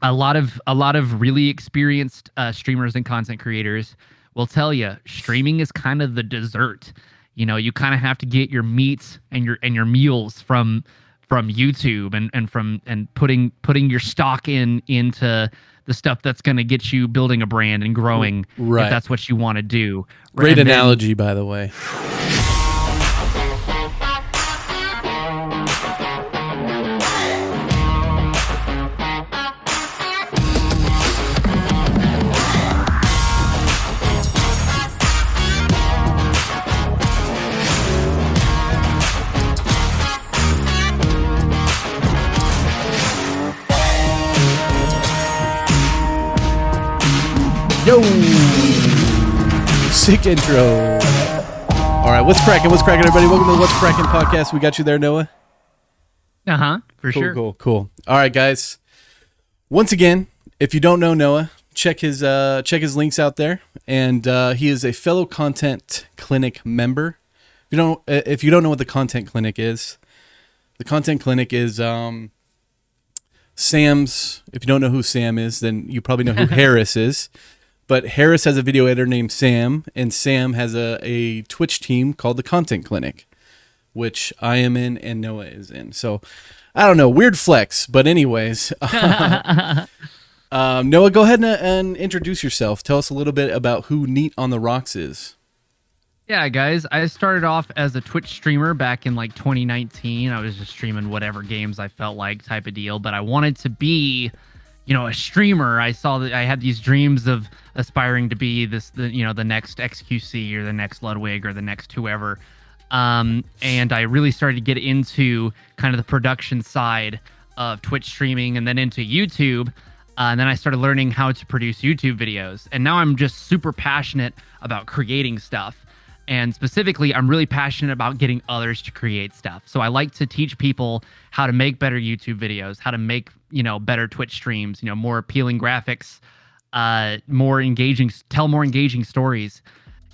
A lot of really experienced streamers and content creators will tell you streaming is kind of the dessert. You kind of have to get your meats and your meals from YouTube and putting your stock into the stuff that's going to get you building a brand and growing, right, if that's what you want to do. Great analogy, by the way. Yo, sick intro. All right, what's cracking, everybody? Welcome to the What's Kraken Podcast. We got you there, Noah? For sure. Cool. All right, guys. Once again, if you don't know Noah, check his links out there. And he is a fellow Content Clinic member. If you don't know what the Content Clinic is, the Content Clinic is Sam's. If you don't know who Sam is, then you probably know who Harris is. But Harris has a video editor named Sam, and Sam has a Twitch team called the Content Clinic, which I am in and Noah is in. So, I don't know, weird flex. But anyways, Noah, go ahead and introduce yourself. Tell us a little bit about who NeatOnTheRocks is. Yeah, guys, I started off as a Twitch streamer back in 2019. I was just streaming whatever games I felt like type of deal, but I wanted to be a streamer. I saw that I had these dreams of aspiring to be the next XQC or the next Ludwig or the next whoever. And I really started to get into kind of the production side of Twitch streaming and then into YouTube. And then I started learning how to produce YouTube videos. And now I'm just super passionate about creating stuff. And specifically, I'm really passionate about getting others to create stuff. So I like to teach people how to make better YouTube videos, how to make, better Twitch streams, more appealing graphics, tell more engaging stories,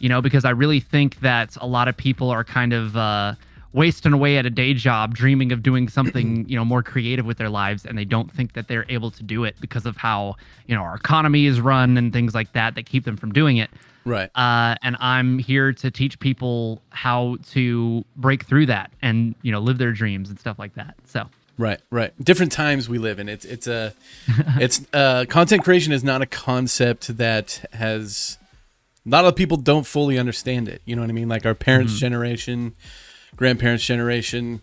because I really think that a lot of people are kind of wasting away at a day job, dreaming of doing something, more creative with their lives. And they don't think that they're able to do it because of how, our economy is run and things like that keep them from doing it. Right. And I'm here to teach people how to break through that and, live their dreams and stuff like that. So. Right. Different times we live in. It's content creation is not a concept that has, a lot of people don't fully understand it. You know what I mean? Like our parents' generation, grandparents' generation.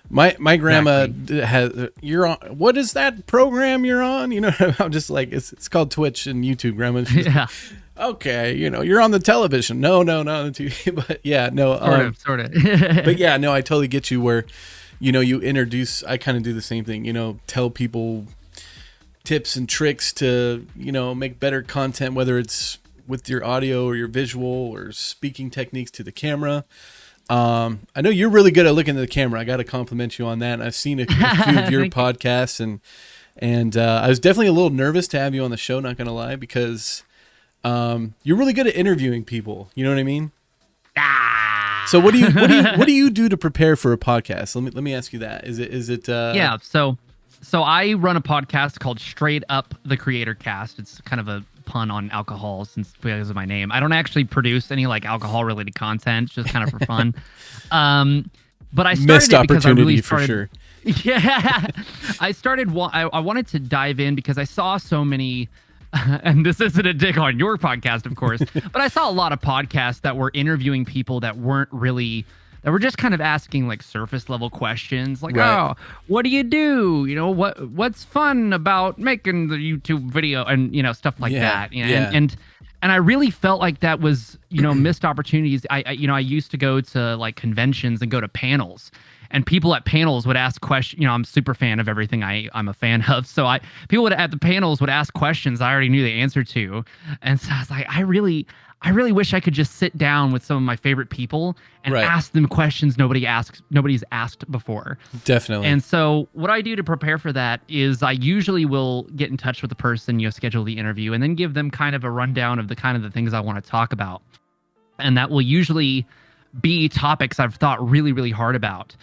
My grandma has, you're on, what is that program you're on? I'm just like, it's called Twitch and YouTube, grandma. Yeah. Okay, you're on the television. No, not on the TV. But yeah, no. Sort of. But yeah, no, I totally get you where, you introduce, I kind of do the same thing, tell people tips and tricks to, make better content, whether it's with your audio or your visual or speaking techniques to the camera. I know you're really good at looking at the camera. I got to compliment you on that. I've seen a few of your podcasts and I was definitely a little nervous to have you on the show, not going to lie, because you're really good at interviewing people. You know what I mean? So what do you do to prepare for a podcast? Let me ask you that. Is it Yeah, so I run a podcast called Straight Up the Creator Cast. It's kind of a pun on alcohol because of my name. I don't actually produce any alcohol related content, just kind of for fun. But I started missed it because opportunity I really for started, sure. Yeah, I wanted to dive in because I saw so many. And this isn't a dig on your podcast, of course, but I saw a lot of podcasts that were interviewing people that were just kind of asking surface level questions right. Oh, what do you do? What's fun about making the YouTube video and, stuff like that. And I really felt like that was, missed opportunities. I used to go to conventions and go to panels. And people at panels would ask questions. I'm a super fan of everything I'm a fan of. So people at the panels would ask questions I already knew the answer to. And so I was like, I really wish I could just sit down with some of my favorite people and ask them questions nobody's asked before. Definitely. And so what I do to prepare for that is I usually will get in touch with the person, schedule the interview, and then give them kind of a rundown of the things I want to talk about. And that will usually be topics I've thought really, really hard about.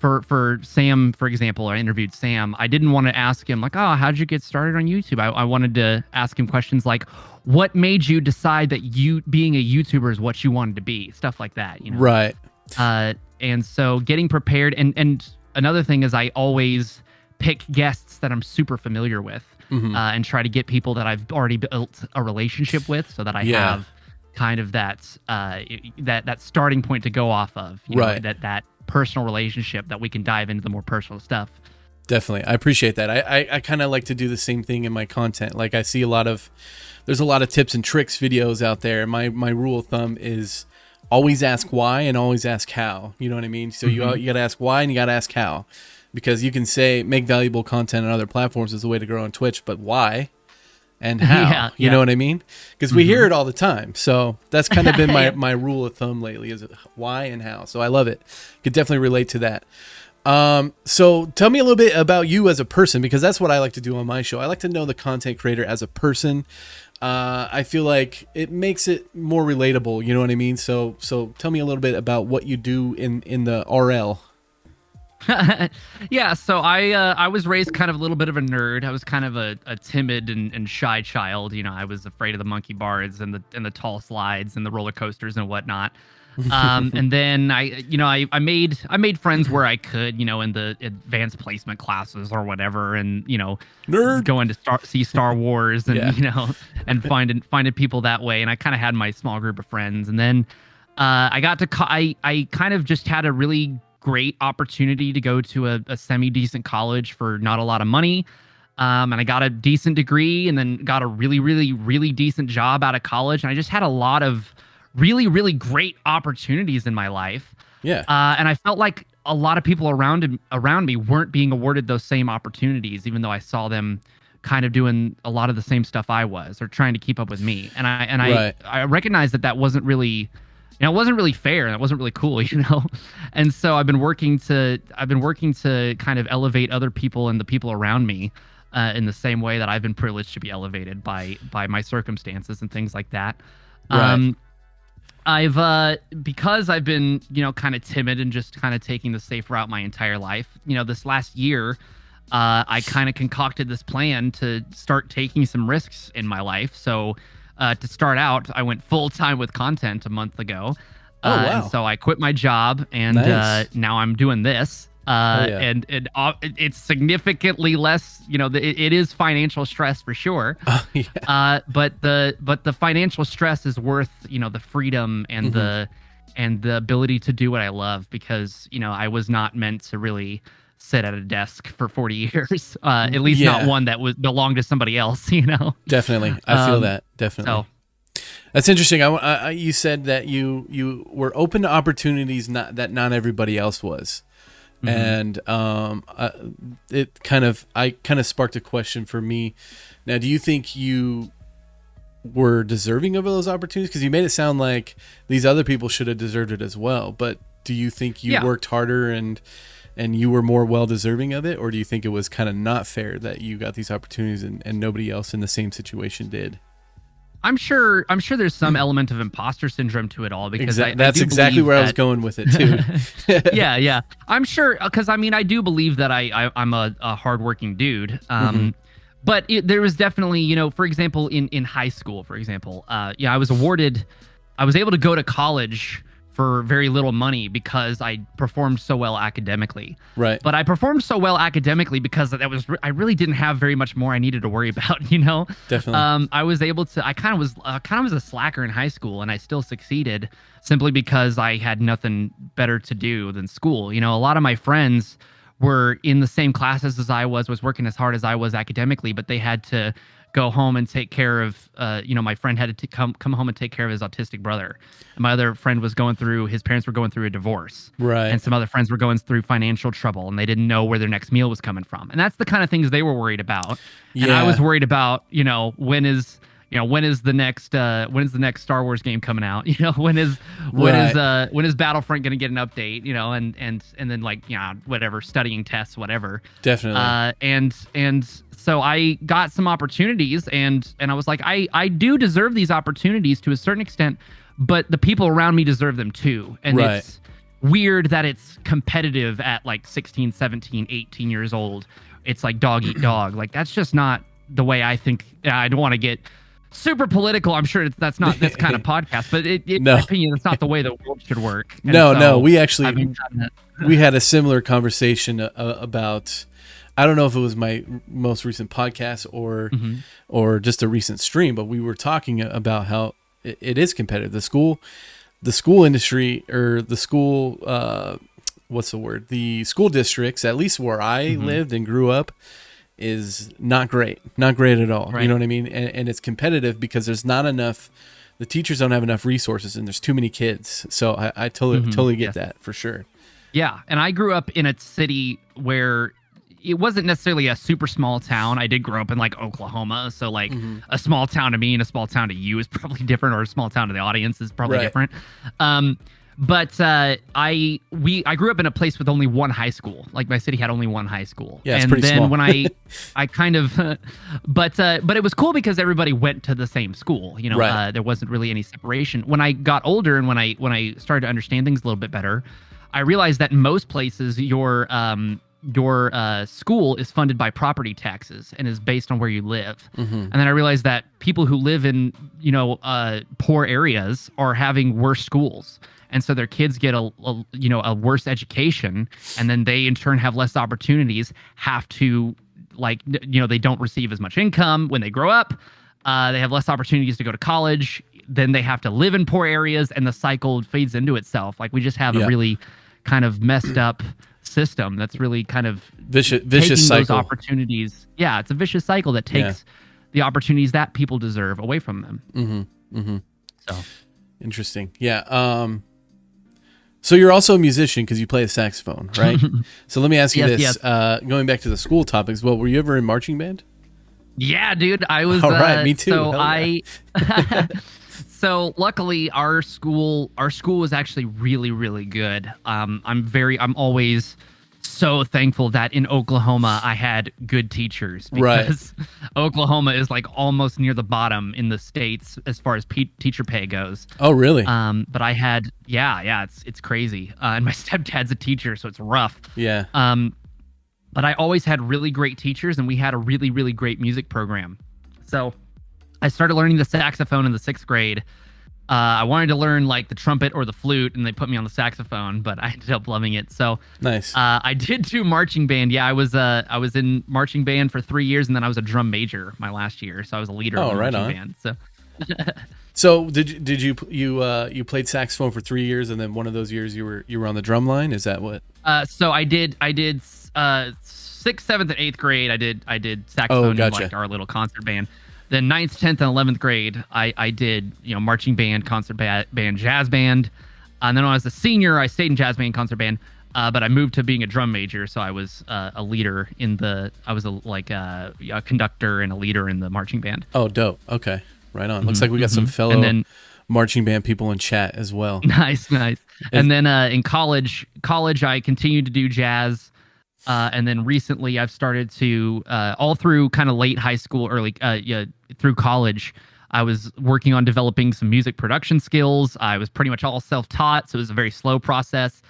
for Sam, for example, I interviewed Sam. I didn't want to ask him like, oh, how'd you get started on YouTube? I wanted to ask him questions like, what made you decide that you being a YouTuber is what you wanted to be? Stuff like that, you know? Right. And so getting prepared, and another thing is I always pick guests that I'm super familiar with, and try to get people that I've already built a relationship with, so that I have kind of that starting point to go off of, you know, that personal relationship that we can dive into the more personal stuff. Definitely. I appreciate that. I kind of like to do the same thing in my content. Like I see there's a lot of tips and tricks videos out there. My rule of thumb is always ask why and always ask how. You know what I mean? So you got to ask why and you got to ask how, because you can say make valuable content on other platforms is the way to grow on Twitch, but why and how? You know what I mean? Because we hear it all the time. So that's kind of been my rule of thumb lately, is why and how. So I love it. Could definitely relate to that. So tell me a little bit about you as a person, because that's what I like to do on my show. I like to know the content creator as a person. I feel like it makes it more relatable. You know what I mean? So tell me a little bit about what you do in the RL. Yeah, so I was raised kind of a little bit of a nerd. I was kind of a timid and shy child. You know, I was afraid of the monkey bars and the tall slides and the roller coasters and whatnot. And then I made friends where I could, you know, in the advanced placement classes or whatever, and you know, nerd, going to see Star Wars and you know, and finding people that way. And I kind of had my small group of friends, and then I got to I kind of just had a really great opportunity to go to a semi-decent college for not a lot of money. And I got a decent degree, and then got a really, really, really decent job out of college. And I just had a lot of really, really great opportunities in my life. Yeah. And I felt like a lot of people around me weren't being awarded those same opportunities, even though I saw them kind of doing a lot of the same stuff I was, or trying to keep up with me. And I recognized that wasn't really, you know, it wasn't really fair, and it wasn't really cool, you know? And so I've been working to kind of elevate other people and the people around me in the same way that I've been privileged to be elevated by my circumstances and things like that. Right. Because I've been, you know, kind of timid and just kind of taking the safe route my entire life, you know, this last year, I kind of concocted this plan to start taking some risks in my life. So, to start out, I went full time with content a month ago. Oh, wow. And so I quit my job, and now I'm doing this. And it's significantly less, you know, it is financial stress for sure. But the financial stress is worth, you know, the freedom and the ability to do what I love, because, you know, I was not meant to really sit at a desk for 40 years, at least not one that belonged to somebody else, you know? Definitely. I feel that. Definitely. So. That's interesting. You said that you were open to opportunities that not everybody else was. And I kind of sparked a question for me. Now, do you think you were deserving of those opportunities? Because you made it sound like these other people should have deserved it as well. But do you think you worked harder and you were more well deserving of it, or do you think it was kind of not fair that you got these opportunities and nobody else in the same situation did? I'm sure there's some element of imposter syndrome to it all, because that's exactly where I was going with it too. Yeah. I'm sure, because I mean, I do believe that I'm a hardworking dude. But there was definitely, you know, for example, in high school, for example, I was able to go to college for very little money because I performed so well academically. Right. But I performed so well academically because I really didn't have very much more I needed to worry about, you know? Definitely. I kind of was a slacker in high school, and I still succeeded simply because I had nothing better to do than school. You know, a lot of my friends were in the same classes as I was working as hard as I was academically, but they had to go home and take care of, my friend had to come home and take care of his autistic brother. And my other friend his parents were going through a divorce. Right. And some other friends were going through financial trouble, and they didn't know where their next meal was coming from. And that's the kind of things they were worried about. Yeah. And I was worried about, you know, when is the next Star Wars game coming out? You know, when is Battlefront going to get an update? You know, and then, like, you know, whatever, studying tests, whatever. Definitely. And so I got some opportunities, and I was like, I do deserve these opportunities to a certain extent, but the people around me deserve them too. And weird that it's competitive at like 16, 17, 18 years old. It's like dog eat dog. Like that's just not the way I think. I don't want to get super political. I'm sure that's not this kind of podcast, but in my opinion, it's not the way the world should work. And no. We actually we had a similar conversation about. I don't know if it was my most recent podcast or just a recent stream, but we were talking about how it is competitive. The school industry or the school, what's the word? The school districts, at least where I lived and grew up, is not great at all. Right. You know what I mean? And it's competitive because there's not enough. The teachers don't have enough resources, and there's too many kids. So I totally get that for sure. Yeah, and I grew up in a city where it wasn't necessarily a super small town. I did grow up in like Oklahoma, so like a small town to me and a small town to you is probably different, or a small town to the audience is probably different. But I grew up in a place with only one high school. Like my city had only one high school. Yeah, it's pretty small. When I kind of, but it was cool because everybody went to the same school. You know, there wasn't really any separation. When I got older and when I started to understand things a little bit better, I realized that in most places your school is funded by property taxes and is based on where you live. And then I realized that people who live in, poor areas are having worse schools. And so their kids get a worse education, and then they in turn have less opportunities, have to they don't receive as much income when they grow up. They have less opportunities to go to college. Then they have to live in poor areas, and the cycle feeds into itself. Like we just have a really kind of messed up system that's really kind of vicious cycle. Those opportunities. Yeah, it's a vicious cycle that takes the opportunities that people deserve away from them. So interesting. Yeah. So you're also a musician because you play the saxophone, right? So let me ask you this: going back to the school topics, well, were you ever in marching band? Yeah, dude, I was. All right, me too. So So luckily, our school was actually really, really good. I'm always so thankful that in Oklahoma I had good teachers, because Oklahoma is like almost near the bottom in the states as far as teacher pay goes. Oh, really? But I had, it's crazy. And my stepdad's a teacher, so it's rough. Yeah. But I always had really great teachers, and we had a really, really great music program. So I started learning the saxophone in the 6th grade. I wanted to learn like the trumpet or the flute, and they put me on the saxophone, but I ended up loving it. So nice. I did do marching band. Yeah, I was in marching band for 3 years, and then I was a drum major my last year. So I was a leader of the marching band. So So did you played saxophone for 3 years, and then one of those years you were on the drum line? Is that what? So I did 6th, 7th, and 8th grade. I did saxophone in like our little concert band. Then 9th, 10th, and 11th grade, I did marching band, concert band, jazz band. And then when I was a senior, I stayed in jazz band, concert band. But I moved to being a drum major, so I was a leader I was a conductor and a leader in the marching band. Oh, dope. Okay, right on. Looks like we got some fellow marching band people in chat as well. Nice. And then in college, I continued to do jazz. And then recently I've started to, all through kind of late high school, early, through college, I was working on developing some music production skills. I was pretty much all self-taught, so it was a very slow process.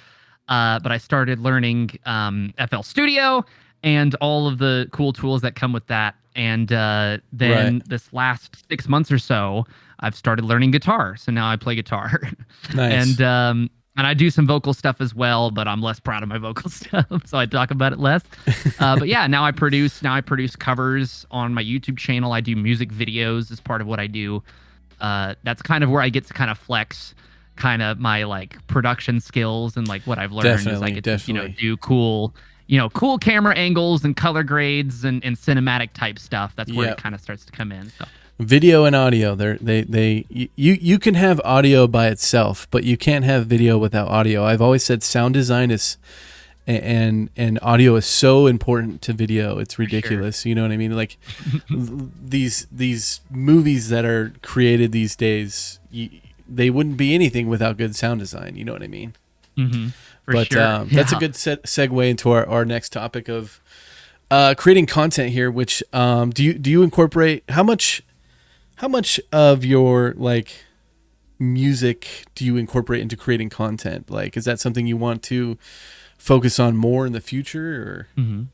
But I started learning FL Studio and all of the cool tools that come with that. And then this last 6 months or so, I've started learning guitar. So now I play guitar. Nice. And I do some vocal stuff as well, but I'm less proud of my vocal stuff, so I talk about it less. But yeah, now I produce covers on my YouTube channel. I do music videos as part of what I do. That's kind of where I get to kind of flex kind of my like production skills and like what I've learned. Is I get to do cool camera angles and color grades and cinematic type stuff. That's where it kind of starts to come in. So. Video and audio, you can have audio by itself, but you can't have video without audio. I've always said sound design is and audio is so important to video. It's ridiculous. Sure. You know what I mean? Like these movies that are created these days, they wouldn't be anything without good sound design. You know what I mean? Mm-hmm. That's a good segue into our next topic of creating content here. Which do you incorporate how much of your like music do you incorporate into creating content? Like, is that something you want to focus on more in the future, or?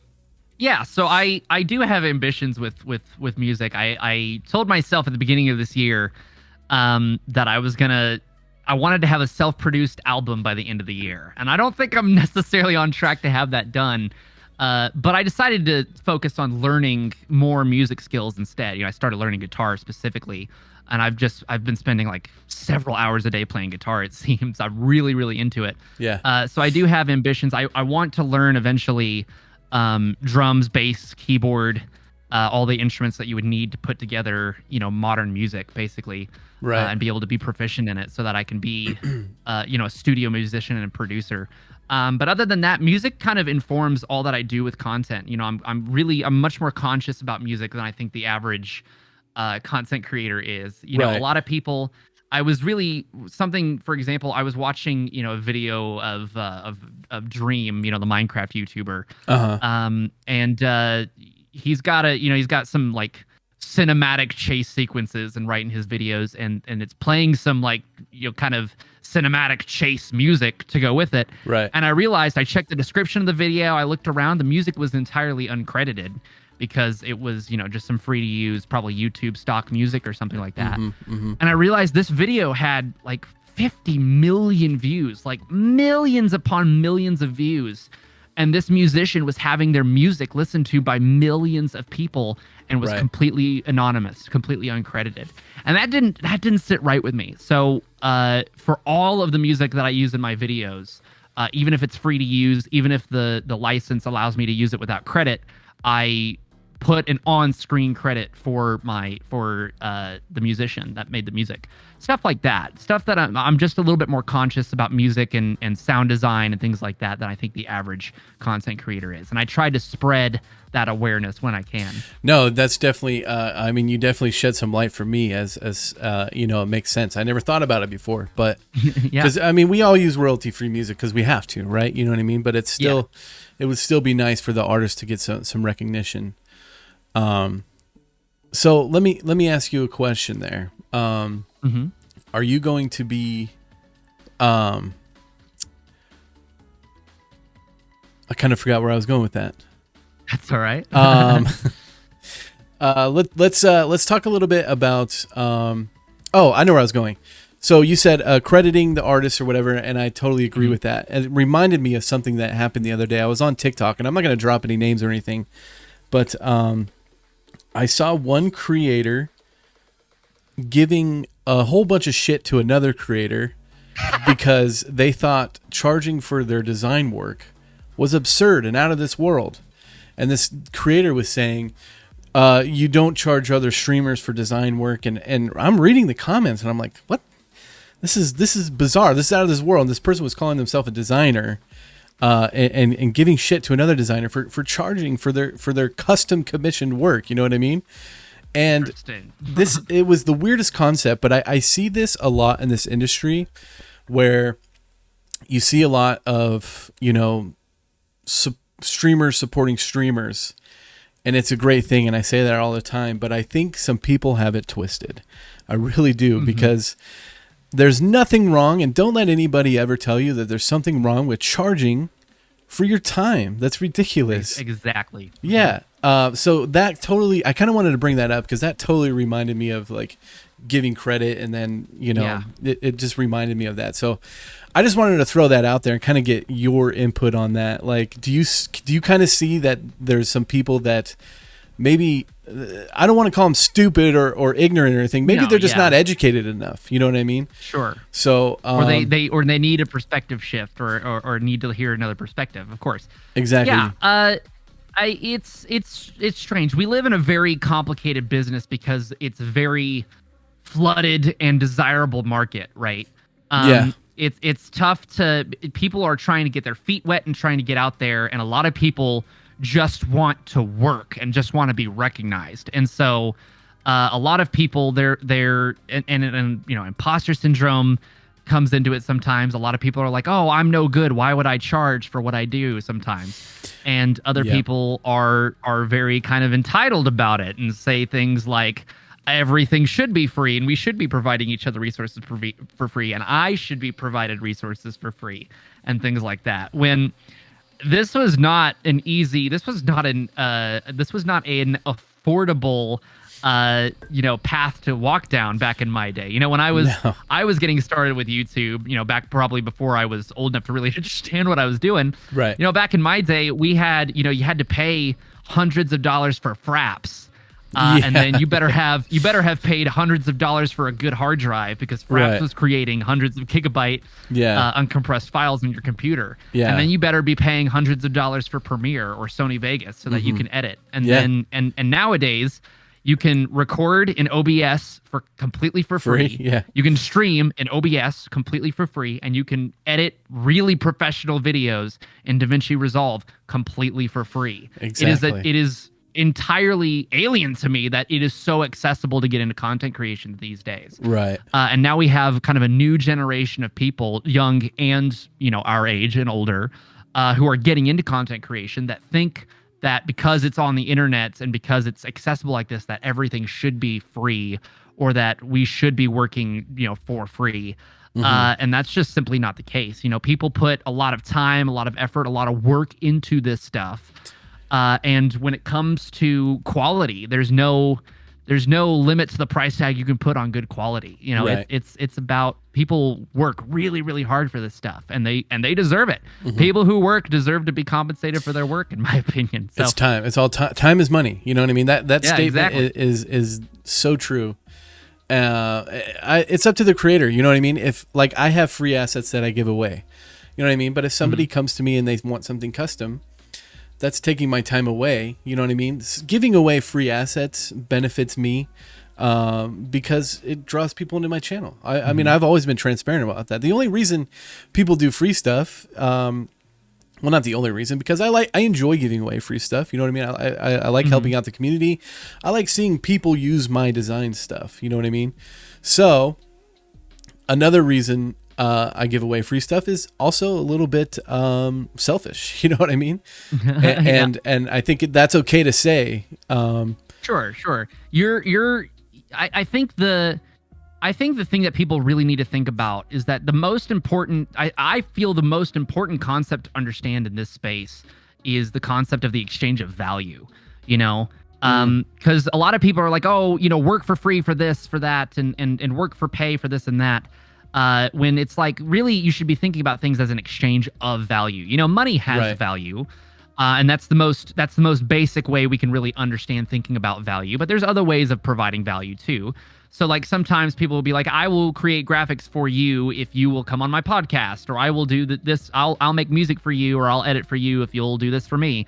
Yeah, so I do have ambitions with music. I told myself at the beginning of this year that I wanted to have a self-produced album by the end of the year. And I don't think I'm necessarily on track to have that done. But I decided to focus on learning more music skills instead. I started learning guitar specifically, and I've been spending like several hours a day playing guitar, it seems. I'm really, really into it. Yeah. So I do have ambitions. I want to learn eventually drums, bass, keyboard, all the instruments that you would need to put together, modern music, basically. Right. And be able to be proficient in it so that I can be, a studio musician and a producer. But other than that, music kind of informs all that I do with content. I'm much more conscious about music than I think the average content creator is. A lot of people. I was really for example, I was watching, a video of Dream, the Minecraft YouTuber. And he's got some like cinematic chase sequences and writing his videos, and it's playing some like kind of cinematic chase music to go with it. Right. And I realized, I checked the description of the video, I looked around, the music was entirely uncredited because it was just some free to use, probably YouTube stock music or something like that. And I realized this video had like 50 million views, like millions upon millions of views. And this musician was having their music listened to by millions of people and was completely anonymous, completely uncredited. And that didn't sit right with me. So for all of the music that I use in my videos, even if it's free to use, even if the license allows me to use it without credit, I put an on-screen credit for the musician that made the music. Stuff like that. Stuff that I'm just a little bit more conscious about music and sound design and things like that than I think the average content creator is. And I try to spread that awareness when I can. No, that's definitely, you definitely shed some light for me as it makes sense. I never thought about it before, but because we all use royalty-free music because we have to, right? You know what I mean? But it's still, it would still be nice for the artist to get some recognition. So let me ask you a question there. Are you going to be, I kind of forgot where I was going with that. That's all right. Let's talk a little bit about, I know where I was going. So you said crediting the artist or whatever, and I totally agree with that. And it reminded me of something that happened the other day. I was on TikTok, and I'm not going to drop any names or anything, but I saw one creator giving a whole bunch of shit to another creator because they thought charging for their design work was absurd and out of this world. And this creator was saying, you don't charge other streamers for design work. And I'm reading the comments and I'm like, what? This is bizarre. This is out of this world. And this person was calling themselves a designer and giving shit to another designer for charging for their custom commissioned work. You know what I mean? And it was the weirdest concept, but I see this a lot in this industry where you see a lot of, streamers supporting streamers, and it's a great thing. And I say that all the time, but I think some people have it twisted. I really do, because there's nothing wrong. And don't let anybody ever tell you that there's something wrong with charging for your time. That's ridiculous. Exactly. Yeah. So that totally, I kind of wanted to bring that up because that totally reminded me of like giving credit, and then, it just reminded me of that. So I just wanted to throw that out there and kind of get your input on that. Like, do you kind of see that there's some people that maybe, I don't want to call them stupid or ignorant or anything. Maybe they're just not educated enough. You know what I mean? Sure. So, or they need a perspective shift or need to hear another perspective, of course. Exactly. Yeah. It's strange. We live in a very complicated business because it's a very flooded and desirable market, right? It's tough people are trying to get their feet wet and trying to get out there, and a lot of people just want to work and just want to be recognized. And so a lot of people, they're imposter syndrome comes into it sometimes. A lot of people are like, oh, I'm no good. Why would I charge for what I do sometimes? And other people are very kind of entitled about it and say things like, everything should be free and we should be providing each other resources for free, and I should be provided resources for free and things like that. When this was not an affordable path to walk down back in my day. When I was getting started with YouTube, back probably before I was old enough to really understand what I was doing. Right. Back in my day, we had, you had to pay hundreds of dollars for fraps. And then you better have paid hundreds of dollars for a good hard drive, because Fraps was creating hundreds of gigabyte uncompressed files in your computer. Yeah. And then you better be paying hundreds of dollars for Premiere or Sony Vegas so that you can edit. And then and nowadays you can record in OBS completely for free. Yeah. You can stream in OBS completely for free, and you can edit really professional videos in DaVinci Resolve completely for free. Exactly. It is entirely alien to me that it is so accessible to get into content creation these days. Right. And now we have kind of a new generation of people, young and our age and older, who are getting into content creation, that think that because it's on the internet and because it's accessible like this, that everything should be free, or that we should be working for free. And that's just simply not the case. People put a lot of time, a lot of effort, a lot of work into this stuff. And when it comes to quality, there's no limit to the price tag you can put on good quality. It's about, people work really, really hard for this stuff, and they deserve it. People who work deserve to be compensated for their work, in my opinion. So, it's time. It's all time. Time is money. You know what I mean? That statement exactly. is so true. It's up to the creator. You know what I mean? If, like, I have free assets that I give away, you know what I mean? But if somebody comes to me and they want something custom, that's taking my time away. You know what I mean? Giving away free assets benefits me because it draws people into my channel. I mean, I've always been transparent about that. The only reason people do free stuff, well, not the only reason, because I enjoy giving away free stuff. You know what I mean? I like helping out the community. I like seeing people use my design stuff. You know what I mean? So another reason I give away free stuff is also a little bit selfish. You know what I mean? And I think that's okay to say. Sure. I think the thing that people really need to think about is that the most important, I feel the most important concept to understand in this space is the concept of the exchange of value. Because a lot of people are like, oh, work for free for this, for that, and work for pay for this and that. When it's like, really, you should be thinking about things as an exchange of value. Money has value, and that's the most basic way we can really understand thinking about value. But there's other ways of providing value too. So, like, sometimes people will be like, I will create graphics for you if you will come on my podcast, or I will do this. I'll make music for you, or I'll edit for you if you'll do this for me,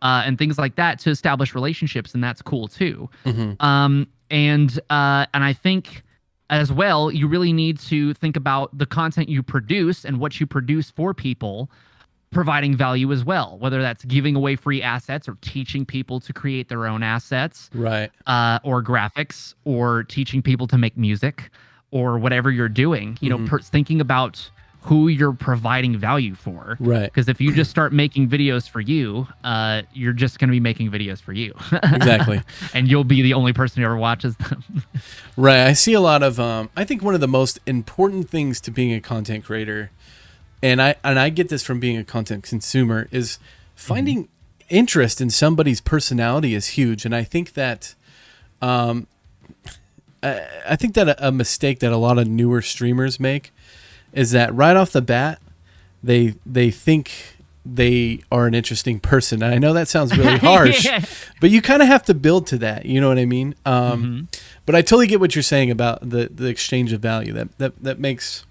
and things like that, to establish relationships, and that's cool too. And I think, as well, you really need to think about the content you produce and what you produce for people providing value as well, whether that's giving away free assets or teaching people to create their own assets, or graphics, or teaching people to make music, or whatever you're doing. Thinking about who you're providing value for. Because if you just start making videos for you, you're just going to be making videos for you. Exactly. And you'll be the only person who ever watches them. I see a lot of, I think one of the most important things to being a content creator, and I get this from being a content consumer, is finding interest in somebody's personality is huge. And I think that, a mistake that a lot of newer streamers make is that right off the bat, they think they are an interesting person. And I know that sounds really harsh, but you kind of have to build to that. You know what I mean? But I totally get what you're saying about the exchange of value. That makes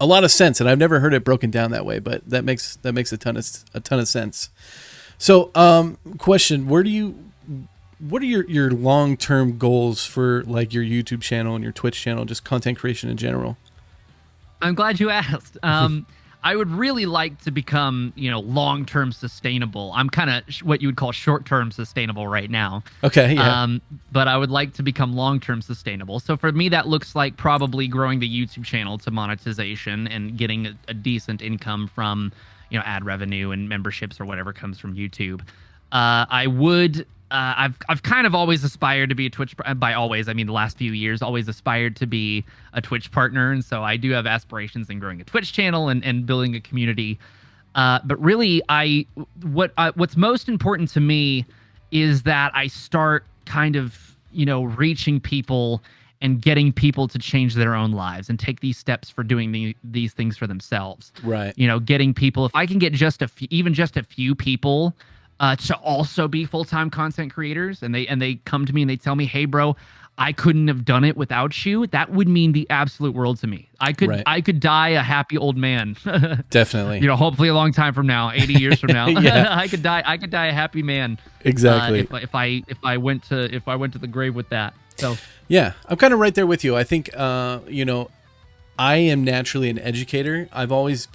a lot of sense, and I've never heard it broken down that way. But that makes a ton of sense. So, question: what are your long-term goals for, like, your YouTube channel and your Twitch channel, just content creation in general? I'm glad you asked. I would really like to become, long-term sustainable. I'm kind of what you would call short-term sustainable right now. Okay, yeah. But I would like to become long-term sustainable. So for me, that looks like probably growing the YouTube channel to monetization and getting a decent income from, ad revenue and memberships or whatever comes from YouTube. I would I've kind of always aspired to be a Twitch. By always, I mean the last few years. Always aspired to be a Twitch partner, and so I do have aspirations in growing a Twitch channel and building a community. But really, what's most important to me is that I start kind of reaching people and getting people to change their own lives and take these steps for doing these things for themselves. Right. Getting people. If I can get even just a few people. To also be full-time content creators, and they come to me and they tell me, "Hey, bro, I couldn't have done it without you." That would mean the absolute world to me. I could die a happy old man. Definitely. Hopefully a long time from now, 80 years from now, Yeah. I could die a happy man. Exactly. If I went to the grave with that. So yeah, I'm kind of right there with you. I think I am naturally an educator. I've always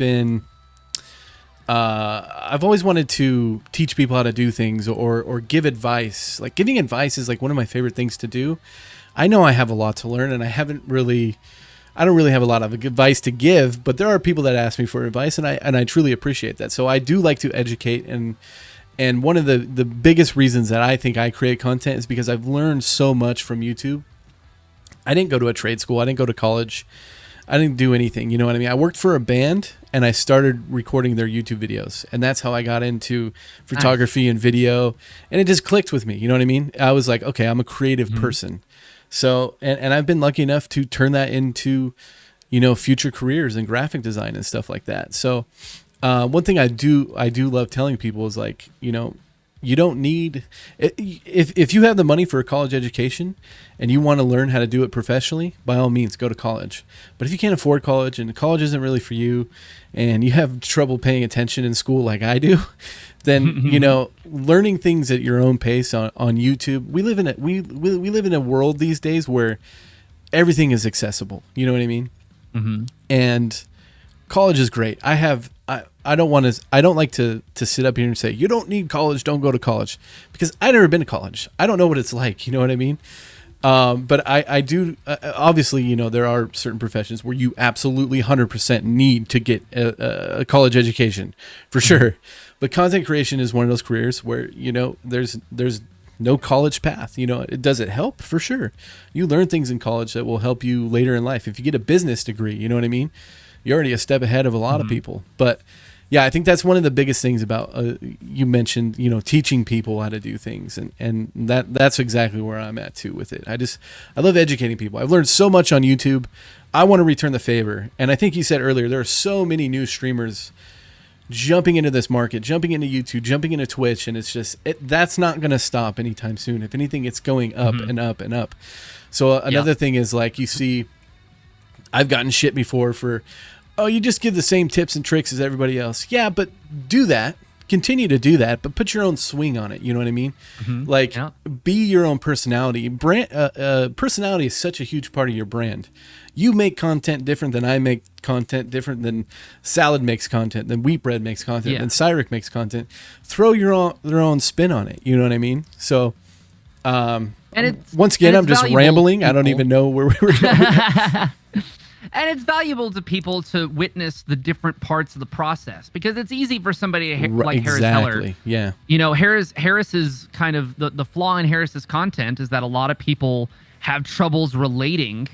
wanted to teach people how to do things or give advice. Like giving advice is like one of my favorite things to do. I know I have a lot to learn, and I don't really have a lot of advice to give, but there are people that ask me for advice, and I truly appreciate that. So I do like to educate, and one of the biggest reasons that I think I create content is because I've learned so much from YouTube. I didn't go to a trade school. I didn't go to college. I didn't do anything. You know what I mean? I worked for a band, and I started recording their YouTube videos, and that's how I got into photography and video, and it just clicked with me. You know what I mean? I was like, okay, I'm a creative person. So, and I've been lucky enough to turn that into, future careers in graphic design and stuff like that. So, one thing I do love telling people is like, you don't need, if you have the money for a college education and you want to learn how to do it professionally, by all means, go to college. But if you can't afford college and college isn't really for you and you have trouble paying attention in school like I do, then, learning things at your own pace on YouTube, we live in a world these days where everything is accessible. You know what I mean? Mm-hmm. And college is great. I don't like to sit up here and say, you don't need college, don't go to college, because I've never been to college. I don't know what it's like. You know what I mean? But I do, obviously, there are certain professions where you absolutely 100% need to get a college education for sure. But content creation is one of those careers where, there's no college path. Does it help? For sure. You learn things in college that will help you later in life. If you get a business degree, you know what I mean? You're already a step ahead of a lot of people. But yeah, I think that's one of the biggest things about, you mentioned, teaching people how to do things. And that's exactly where I'm at too with it. I love educating people. I've learned so much on YouTube. I want to return the favor. And I think you said earlier, there are so many new streamers jumping into this market, jumping into YouTube, jumping into Twitch. And it's just, that's not going to stop anytime soon. If anything, it's going up and up and up. So another thing is like, you see, I've gotten shit before for, oh, you just give the same tips and tricks as everybody else. Yeah, but do that. Continue to do that, but put your own swing on it. You know what I mean? Mm-hmm. Like, be your own personality. Personality is such a huge part of your brand. You make content different than I make content, different than Salad makes content, than Wheat Bread makes content, than Cyric makes content. Throw their own spin on it. You know what I mean? So, once again, I'm just rambling. I don't even know where we were going. And it's valuable to people to witness the different parts of the process, because it's easy for somebody like Harris Heller. Yeah. Harris's kind of the flaw in Harris's content is that a lot of people have troubles relating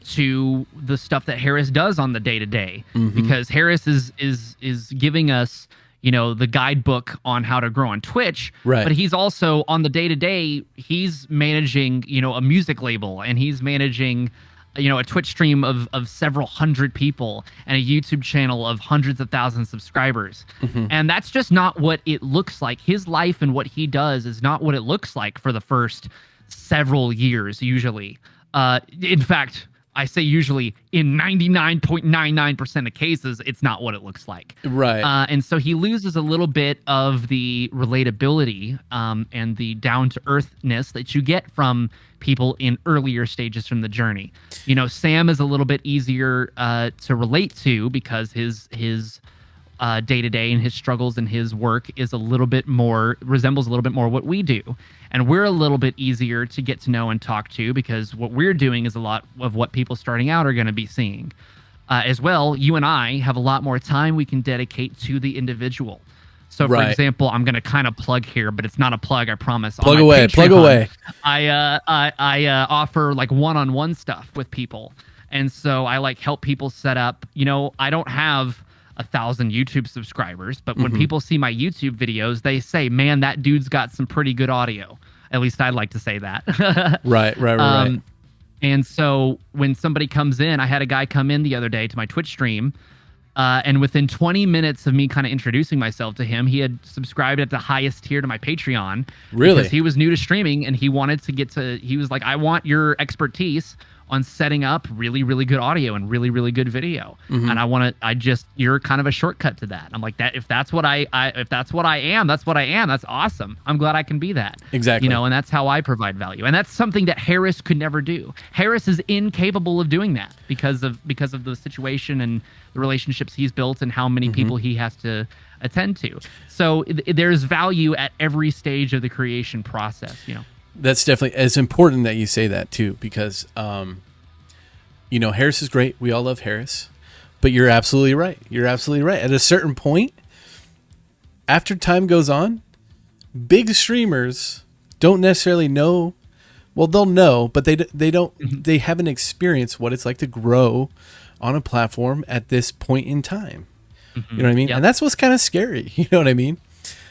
to the stuff that Harris does on the day-to-day, because Harris is giving us, the guidebook on how to grow on Twitch, right? But he's also on the day-to-day, he's managing, a music label, and he's managing a Twitch stream of several hundred people and a YouTube channel of hundreds of thousands of subscribers. And that's just not what it looks like. His life and what he does is not what it looks like for the first several years, usually. In fact, I say usually, in 99.99% of cases, it's not what it looks like. Right. And so he loses a little bit of the relatability and the down-to-earthness that you get from people in earlier stages from the journey. Sam is a little bit easier to relate to because his day-to-day and his struggles and his work is resembles a little bit more what we do. And we're a little bit easier to get to know and talk to because what we're doing is a lot of what people starting out are going to be seeing. As well, you and I have a lot more time we can dedicate to the individual. So, for Right. example, I'm going to kind of plug here, but it's not a plug, I promise. Plug On my away, plug Patreon, away. I offer like one-on-one stuff with people. And so I like help people set up, I don't have 1,000 YouTube subscribers, but when people see my YouTube videos, they say, man, that dude's got some pretty good audio. At least I'd like to say that. Right. And so when somebody comes in, I had a guy come in the other day to my Twitch stream, and within 20 minutes of me kind of introducing myself to him, he had subscribed at the highest tier to my Patreon. Really? Because he was new to streaming, and he wanted to he was like, I want your expertise on setting up really, really good audio and really, really good video. And you're kind of a shortcut to that. I'm like, that if that's what I am, that's what I am. That's awesome. I'm glad I can be that. Exactly. And that's how I provide value. And that's something that Harris could never do. Harris is incapable of doing that because of the situation and the relationships he's built and how many people he has to attend to. So there's value at every stage of the creation process, That's definitely, it's important that you say that too, because, Harris is great. We all love Harris, but you're absolutely right. At a certain point, after time goes on, big streamers don't necessarily know. Well, they'll know, but they haven't experienced what it's like to grow on a platform at this point in time. You know what I mean? Yep. And that's what's kind of scary. You know what I mean?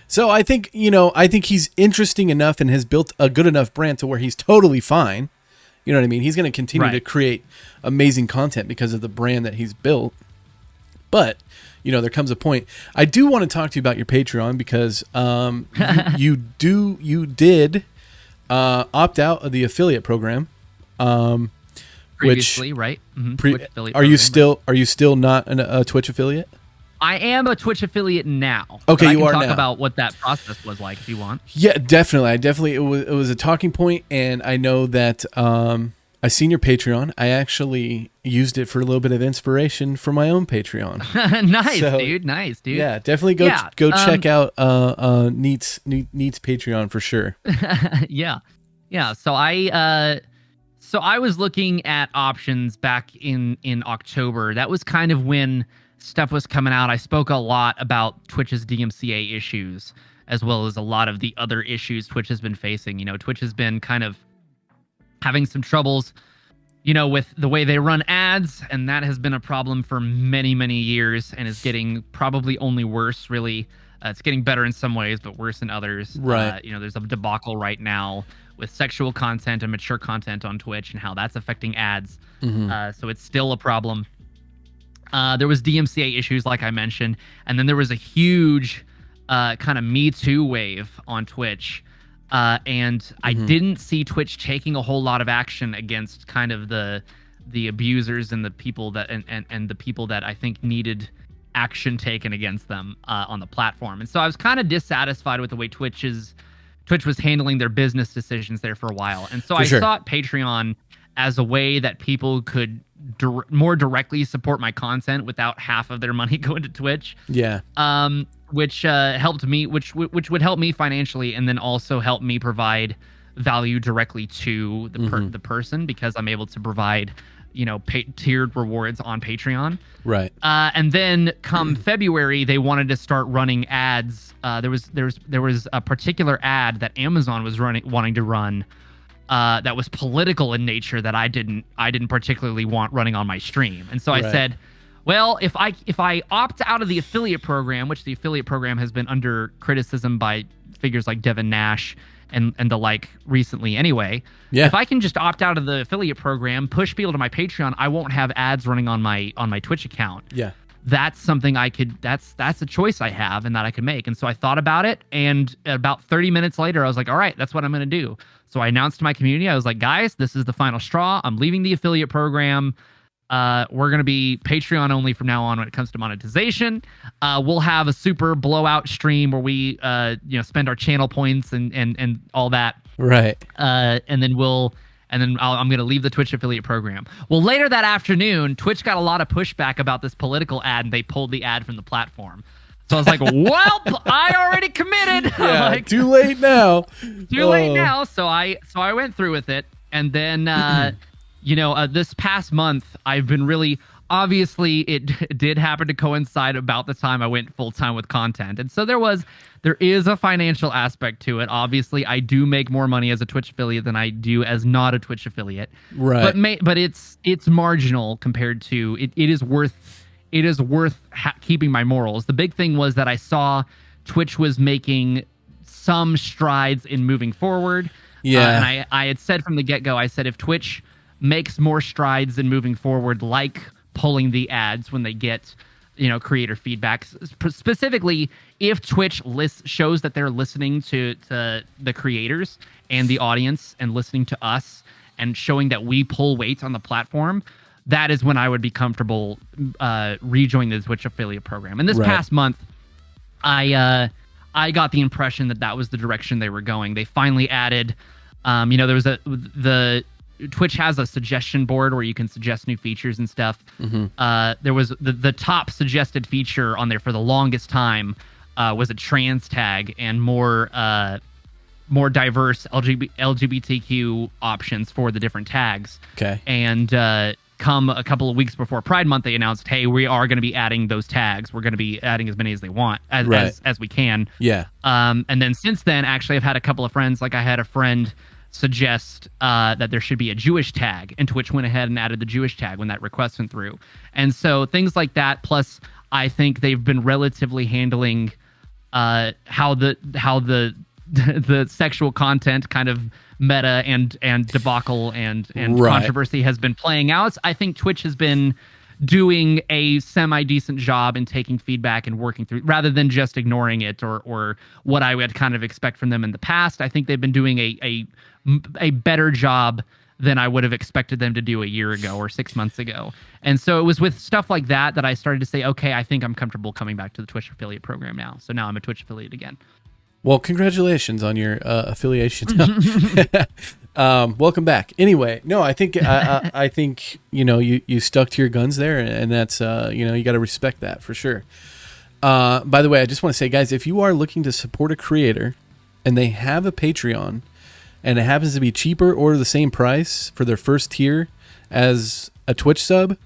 So I think he's interesting enough and has built a good enough brand to where he's totally fine. You know what I mean? He's going to continue to create amazing content because of the brand that he's built. But, there comes a point. I do want to talk to you about your Patreon because you did opt out of the affiliate program. Previously, right? Are you still not a Twitch affiliate? I am a Twitch affiliate now. Okay, I you can are talk now. about what that process was like if you want. Yeah, definitely. It was a talking point, and I know that I seen your Patreon. I actually used it for a little bit of inspiration for my own Patreon. Nice, dude. Yeah, definitely go check out Neat's Patreon for sure. Yeah. So I was looking at options back in October. That was kind of when stuff was coming out. I spoke a lot about Twitch's DMCA issues, as well as a lot of the other issues Twitch has been facing. Twitch has been kind of having some troubles, with the way they run ads, and that has been a problem for many, many years and is getting probably only worse, really. It's getting better in some ways, but worse in others. Right. There's a debacle right now with sexual content and mature content on Twitch and how that's affecting ads. So it's still a problem. There was DMCA issues, like I mentioned, and then there was a huge kind of Me Too wave on Twitch, and I didn't see Twitch taking a whole lot of action against kind of the abusers and the people that and the people that I think needed action taken against them on the platform. And so I was kind of dissatisfied with the way Twitch was handling their business decisions there for a while. And so I sought Patreon as a way that people could more directly support my content without half of their money going to Twitch. Yeah. Which helped me, which would help me financially, and then also help me provide value directly to the person, because I'm able to provide, tiered rewards on Patreon. Right. And then come February, they wanted to start running ads. There was a particular ad that Amazon was wanting to run. That was political in nature that I didn't particularly want running on my stream. And so I said, well, if I opt out of the affiliate program, which the affiliate program has been under criticism by figures like Devin Nash and the like recently anyway. Yeah. If I can just opt out of the affiliate program, push people to my Patreon, I won't have ads running on my Twitch account. Yeah. That's something that's a choice I have and that I can make. And so I thought about it, and about 30 minutes later, I was like, all right, that's what I'm going to do. So I announced to my community, I was like, guys, this is the final straw. I'm leaving the affiliate program. We're going to be Patreon only from now on when it comes to monetization. We'll have a super blowout stream where we, spend our channel points and all that. Right. And then I'm going to leave the Twitch affiliate program. Well, later that afternoon, Twitch got a lot of pushback about this political ad, and they pulled the ad from the platform. So I was like, well, I already committed. Yeah, like, too late now. Too late now. So I went through with it. And then, this past month, I've been really obviously it did happen to coincide about the time I went full time with content. And so there is a financial aspect to it. Obviously, I do make more money as a Twitch affiliate than I do as not a Twitch affiliate. Right. But it's marginal compared to it. It is worth keeping my morals. The big thing was that I saw Twitch was making some strides in moving forward. Yeah. And I had said from the get-go, I said if Twitch makes more strides in moving forward, like pulling the ads when they get, creator feedback, specifically if Twitch shows that they're listening to the creators and the audience and listening to us and showing that we pull weight on the platform, that is when I would be comfortable rejoining the Twitch affiliate program. And this past month, I got the impression that was the direction they were going. They finally added, there was the Twitch has a suggestion board where you can suggest new features and stuff. There was the top suggested feature on there for the longest time was a trans tag and more diverse LGBTQ options for the different tags. Okay. And come a couple of weeks before Pride Month, they announced, hey, we are going to be adding those tags. We're going to be adding as many as they want, as we can. Yeah. And then since then, actually, I've had a couple of friends, like I had a friend suggest that there should be a Jewish tag, and Twitch went ahead and added the Jewish tag when that request went through. And so things like that, plus I think they've been relatively handling how the sexual content kind of meta and debacle and controversy has been playing out. I think Twitch has been doing a semi-decent job in taking feedback and working through, rather than just ignoring it or what I would kind of expect from them in the past. I think they've been doing a better job than I would have expected them to do a year ago or 6 months ago. And so it was with stuff like that I started to say, okay, I think I'm comfortable coming back to the Twitch affiliate program now. So now I'm a Twitch affiliate again. Well, congratulations on your affiliation. Welcome back. Anyway, no, I think I think you stuck to your guns there, and that's you got to respect that for sure. By the way, I just want to say, guys, if you are looking to support a creator and they have a Patreon and it happens to be cheaper or the same price for their first tier as a Twitch sub,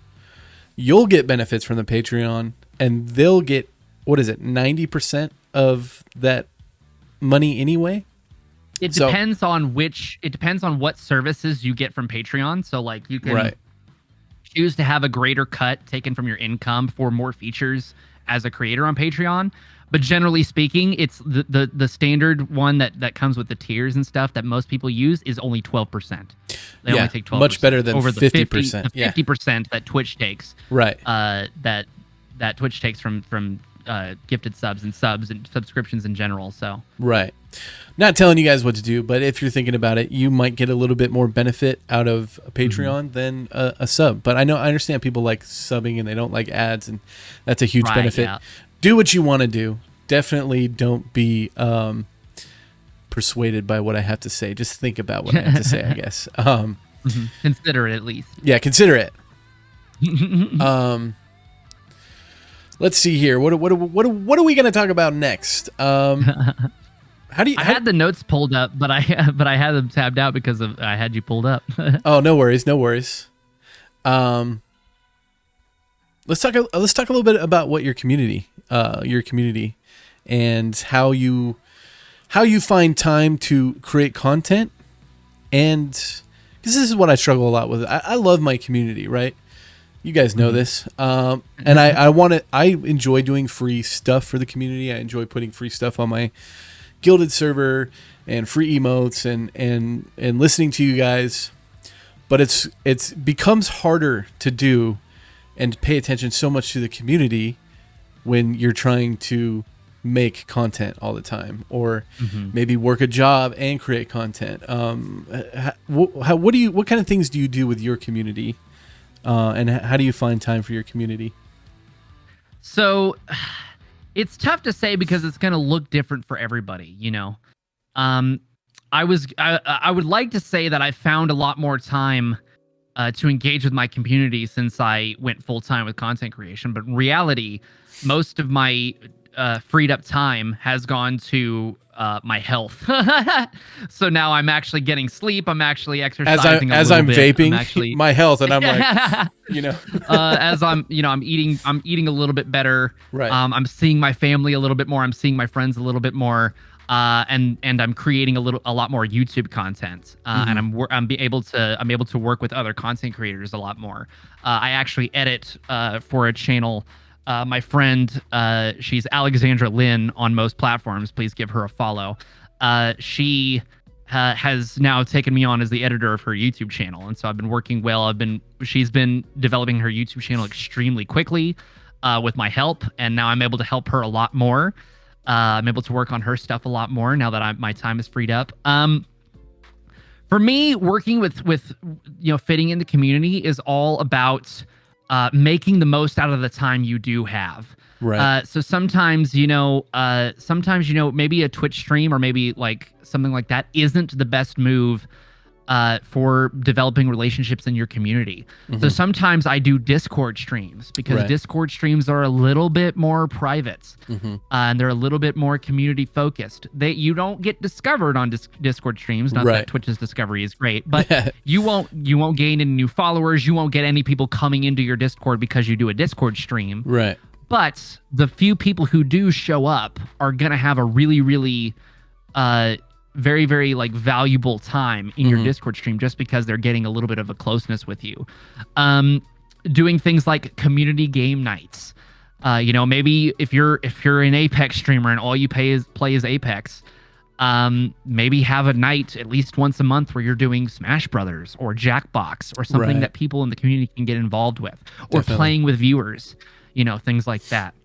you'll get benefits from the Patreon, and they'll get 90% of that money anyway. It depends on what services you get from Patreon. So like you can choose to have a greater cut taken from your income for more features as a creator on Patreon. But generally speaking, it's the standard one that comes with the tiers and stuff that most people use is only 12%. They only take 12%. Much better than over 50%. The 50% that Twitch takes. Right. That Twitch takes from gifted subs and subscriptions in general. So right, not telling you guys what to do, but if you're thinking about it, you might get a little bit more benefit out of a Patreon than a sub. But I understand people like subbing and they don't like ads, and that's a huge benefit. Yeah. Do what you want to do. Definitely don't be persuaded by what I have to say. Just think about what I have to say, I guess. Consider it at least. Yeah, consider it. Let's see here. What are we going to talk about next? I had the notes pulled up, but I had them tabbed out because I had you pulled up. Oh, no worries. Let's talk a little bit about what your community and how you find time to create content, and because this is what I struggle a lot with. I love my community, right? You guys know this. And I enjoy doing free stuff for the community. I enjoy putting free stuff on my Gilded server and free emotes and listening to you guys. But it's becomes harder to do and pay attention so much to the community when you're trying to make content all the time, or maybe work a job and create content. What kind of things do you do with your community? And how do you find time for your community? So it's tough to say because it's going to look different for everybody, I would like to say that I found a lot more time to engage with my community since I went full time with content creation. But in reality, most of my freed up time has gone to my health. So now I'm actually getting sleep. I'm actually exercising as a I'm little bit. vaping I'm actually my health, and I'm like, as I'm I'm eating a little bit better. Right. I'm seeing my family a little bit more. I'm seeing my friends a little bit more. And I'm creating a lot more YouTube content. And I'm able to work with other content creators a lot more. I actually edit for a channel. My friend, she's Alexandra Lynn on most platforms. Please give her a follow. She has now taken me on as the editor of her YouTube channel, and so I've been working well. She's been developing her YouTube channel extremely quickly with my help, and now I'm able to help her a lot more. I'm able to work on her stuff a lot more now that my time is freed up. For me, working with fitting in the community is all about making the most out of the time you do have. Right. So sometimes, maybe a Twitch stream or maybe like something like that isn't the best move for developing relationships in your community. So sometimes I do Discord streams because Discord streams are a little bit more private and they're a little bit more community focused. You don't get discovered on Discord streams. Not that Twitch's discovery is great, but you won't gain any new followers. You won't get any people coming into your Discord because you do a Discord stream. Right. But the few people who do show up are gonna have a really, really very, very like valuable time in your Discord stream just because they're getting a little bit of a closeness with you. Doing things like community game nights. Maybe if you're an Apex streamer and all you play is Apex, maybe have a night at least once a month where you're doing Smash Brothers or Jackbox or something that people in the community can get involved with, or playing with viewers, things like that.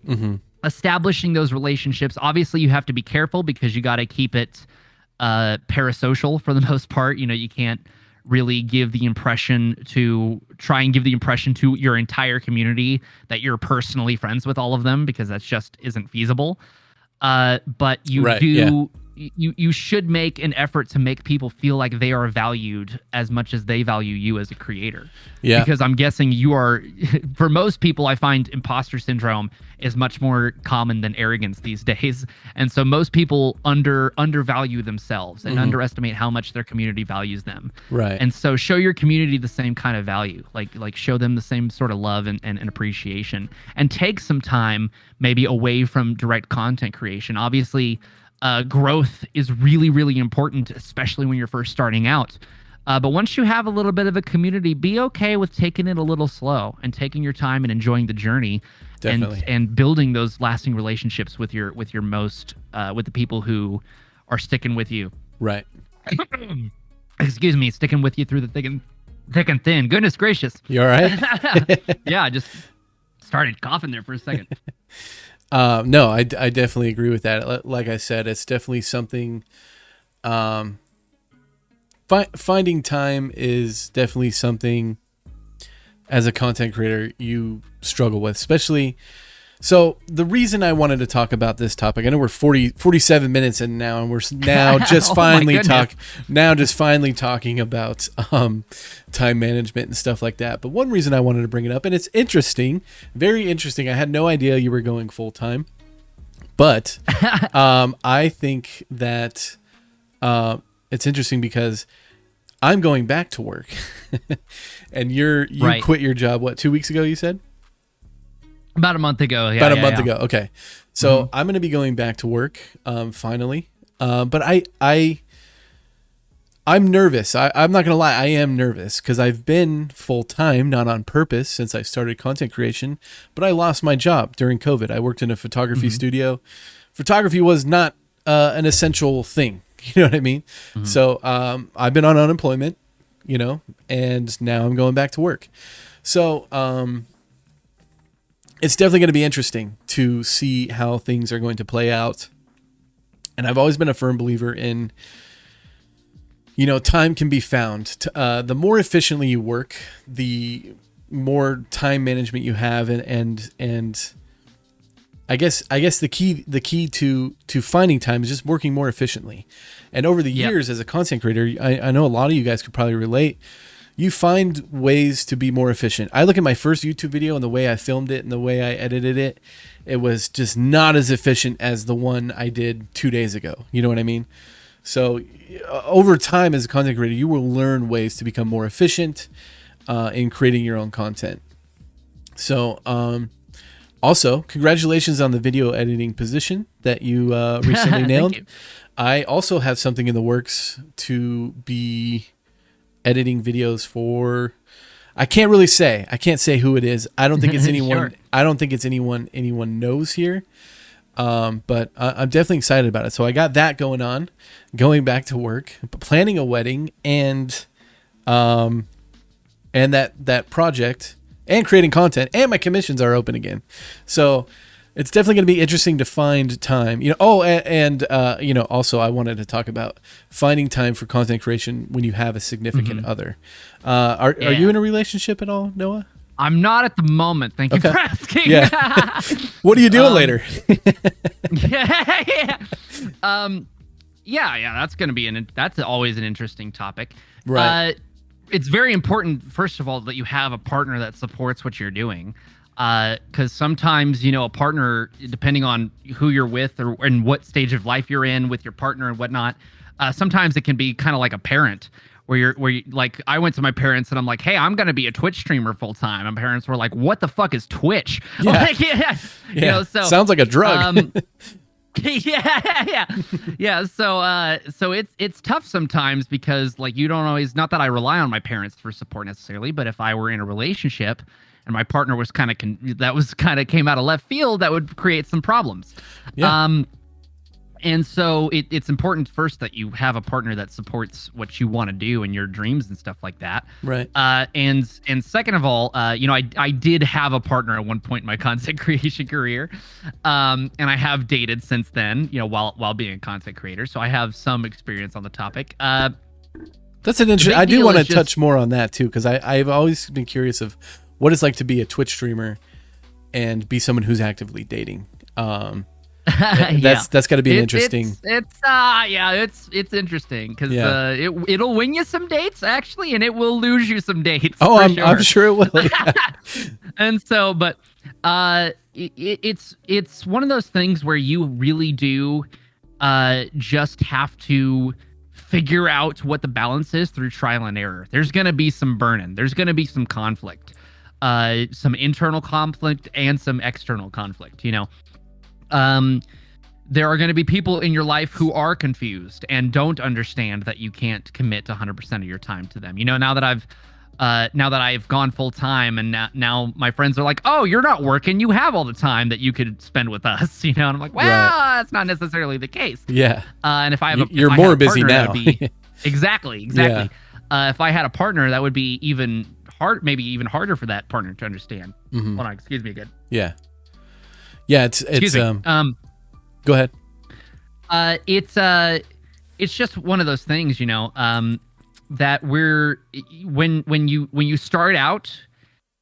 Establishing those relationships. Obviously, you have to be careful because you got to keep it parasocial for the most part. You can't really give the impression to your entire community that you're personally friends with all of them, because that's just isn't feasible. But you should make an effort to make people feel like they are valued as much as they value you as a creator. Yeah. Because I'm guessing for most people, I find imposter syndrome is much more common than arrogance these days. And so most people undervalue themselves and underestimate how much their community values them. Right. And so show your community the same kind of value, like show them the same sort of love and appreciation, and take some time maybe away from direct content creation. Obviously, growth is really, really important, especially when you're first starting out. But once you have a little bit of a community, be okay with taking it a little slow and taking your time and enjoying the journey. Definitely. And building those lasting relationships with with the people who are sticking with you. Right. Excuse me, sticking with you through the thick and thin. Goodness gracious. You all right? Yeah, I just started coughing there for a second. No, I definitely agree with that. Like I said, it's definitely something. Finding time is definitely something as a content creator you struggle with, especially. So the reason I wanted to talk about this topic, I know we're 47 minutes in now, and we're now just finally talking about time management and stuff like that. But one reason I wanted to bring it up, and it's interesting, very interesting. I had no idea you were going full time, but I think that it's interesting because I'm going back to work, and you quit your job, what, 2 weeks ago, you said? About a month ago. Yeah, about a month ago. Okay. So I'm going to be going back to work finally. But I'm nervous. I'm not going to lie. I am nervous because I've been full time, not on purpose, since I started content creation. But I lost my job during COVID. I worked in a photography studio. Photography was not an essential thing. You know what I mean? So I've been on unemployment, and now I'm going back to work. So it's definitely going to be interesting to see how things are going to play out. And I've always been a firm believer in, time can be found. The more efficiently you work, the more time management you have, and I guess the key to finding time is just working more efficiently. And over the years as a content creator, I know a lot of you guys could probably relate. you find ways to be more efficient. I look at my first YouTube video and the way I filmed it and the way I edited it, it was just not as efficient as the one I did 2 days ago. You know what I mean? So over time as a content creator, you will learn ways to become more efficient in creating your own content. So also, congratulations on the video editing position that you recently nailed. Thank you. I also have something in the works to be editing videos for. I can't really say. I can't say who it is. I don't think it's anyone. Sure. I don't think it's anyone knows here. But I'm definitely excited about it. So I got that going on, going back to work, planning a wedding, and that project, and creating content, and my commissions are open again. So it's definitely going to be interesting to find time. Also I wanted to talk about finding time for content creation when you have a significant other. Are you in a relationship at all, Noah? I'm not at the moment. Thank you for asking. Yeah. What are you doing later? Yeah. That's going to be that's always an interesting topic. Right. It's very important, first of all, that you have a partner that supports what you're doing. Because sometimes, a partner, depending on who you're with or in what stage of life you're in with your partner and whatnot, sometimes it can be kind of like a parent where you like, I went to my parents and I'm like, hey, I'm going to be a Twitch streamer full time. And my parents were like, what the fuck is Twitch? Yeah. Like, yeah. So sounds like a drug. Yeah. So it's tough sometimes because like you don't always, not that I rely on my parents for support necessarily, but if I were in a relationship and my partner was kind of came out of left field, that would create some problems. Yeah. And so it's important first that you have a partner that supports what you want to do and your dreams and stuff like that. Right. And second of all, I did have a partner at one point in my content creation career. And I have dated since then, while being a content creator. So I have some experience on the topic. That's an interesting. I do want to touch more on that too, because I've always been curious of what it's like to be a Twitch streamer and be someone who's actively dating. That's got to be an interesting. It's interesting because it'll win you some dates actually, and it will lose you some dates. I'm sure it will. Yeah. And so, but it's one of those things where you really do just have to figure out what the balance is through trial and error. There's gonna be some burn-in. There's gonna be some conflict, some internal conflict and some external conflict. There are going to be people in your life who are confused and don't understand that you can't commit 100% of your time to them. Now that I've gone full time and now my friends are like, oh, you're not working. You have all the time that you could spend with us. And I'm like, well, that's not necessarily the case. Yeah. And if I have you're more busy now. Exactly. Yeah. If I had a partner, that would be maybe even harder for that partner to understand. Mm-hmm. Hold on. Excuse me again. Yeah. Yeah, it's go ahead. It's just one of those things, that when you start out,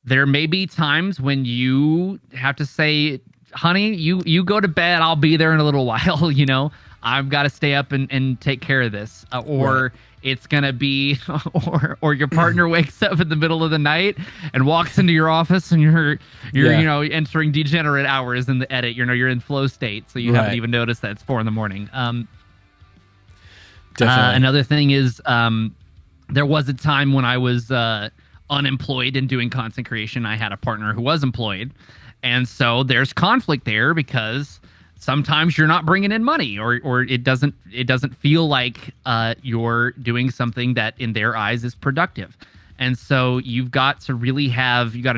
there may be times when you have to say, honey, you go to bed, I'll be there in a little while, I've got to stay up and take care of this. Right. It's going to be, or your partner wakes up in the middle of the night and walks into your office and you're entering degenerate hours in the edit. You're in flow state. So you haven't even noticed that it's 4 a.m. Definitely. Another thing is, there was a time when I was unemployed and doing content creation. I had a partner who was employed. And so there's conflict there because sometimes you're not bringing in money or it doesn't feel like you're doing something that in their eyes is productive. And so you've got to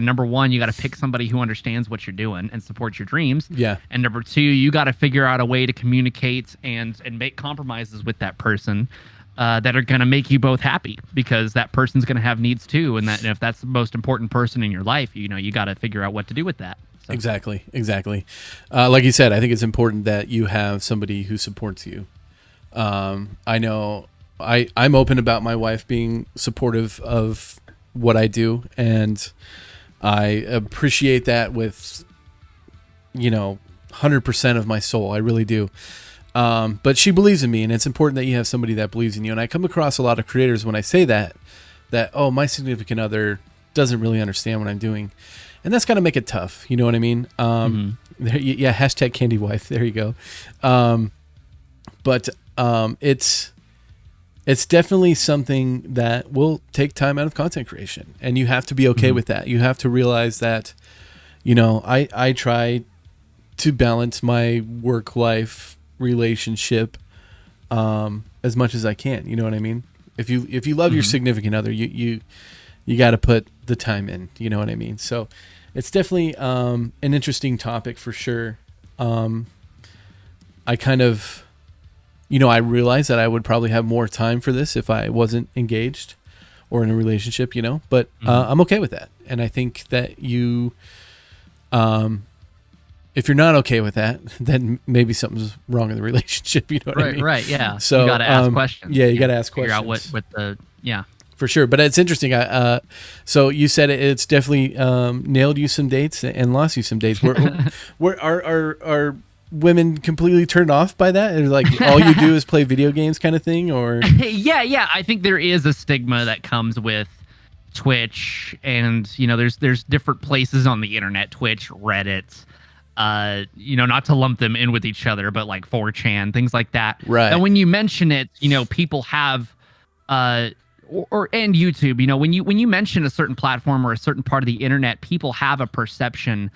number one, you got to pick somebody who understands what you're doing and supports your dreams. Yeah. And number two, you got to figure out a way to communicate and make compromises with that person that are going to make you both happy, because that person's going to have needs too. And if that's the most important person in your life, you got to figure out what to do with that. So. Exactly. Like you said, I think it's important that you have somebody who supports you. I know I'm open about my wife being supportive of what I do, and I appreciate that with 100% of my soul. I really do. But she believes in me, and it's important that you have somebody that believes in you. And I come across a lot of creators when I say that that, oh, my significant other doesn't really understand what I'm doing. And that's got to make it tough. You know what I mean? Yeah, hashtag candy wife. There you go. But it's definitely something that will take time out of content creation. And you have to be okay with that. You have to realize that, you know, I try to balance my work-life relationship as much as I can. You know what I mean? If you love your significant other, you got to put the time in. You know what I mean? So it's definitely an interesting topic for sure. I kind of, you know, I realized that I would probably have more time for this if I wasn't engaged or in a relationship, you know, but I'm okay with that. And I think that you, if you're not okay with that, then maybe something's wrong in the relationship. You know what I mean? Right. Yeah. So you got to ask questions. Yeah, you got to ask figure questions. out what the, yeah. For sure. But it's interesting. So you said it's definitely nailed you some dates and lost you some dates. Are women completely turned off by that? Is like all you do is play video games kind of thing? Or Yeah. I think there is a stigma that comes with Twitch, and you know, there's different places on the internet, Twitch, Reddit, you know, not to lump them in with each other, but like 4chan, things like that. Right. And when you mention it, you know, people have and YouTube, you know, when you mention a certain platform or a certain part of the internet, people have a perception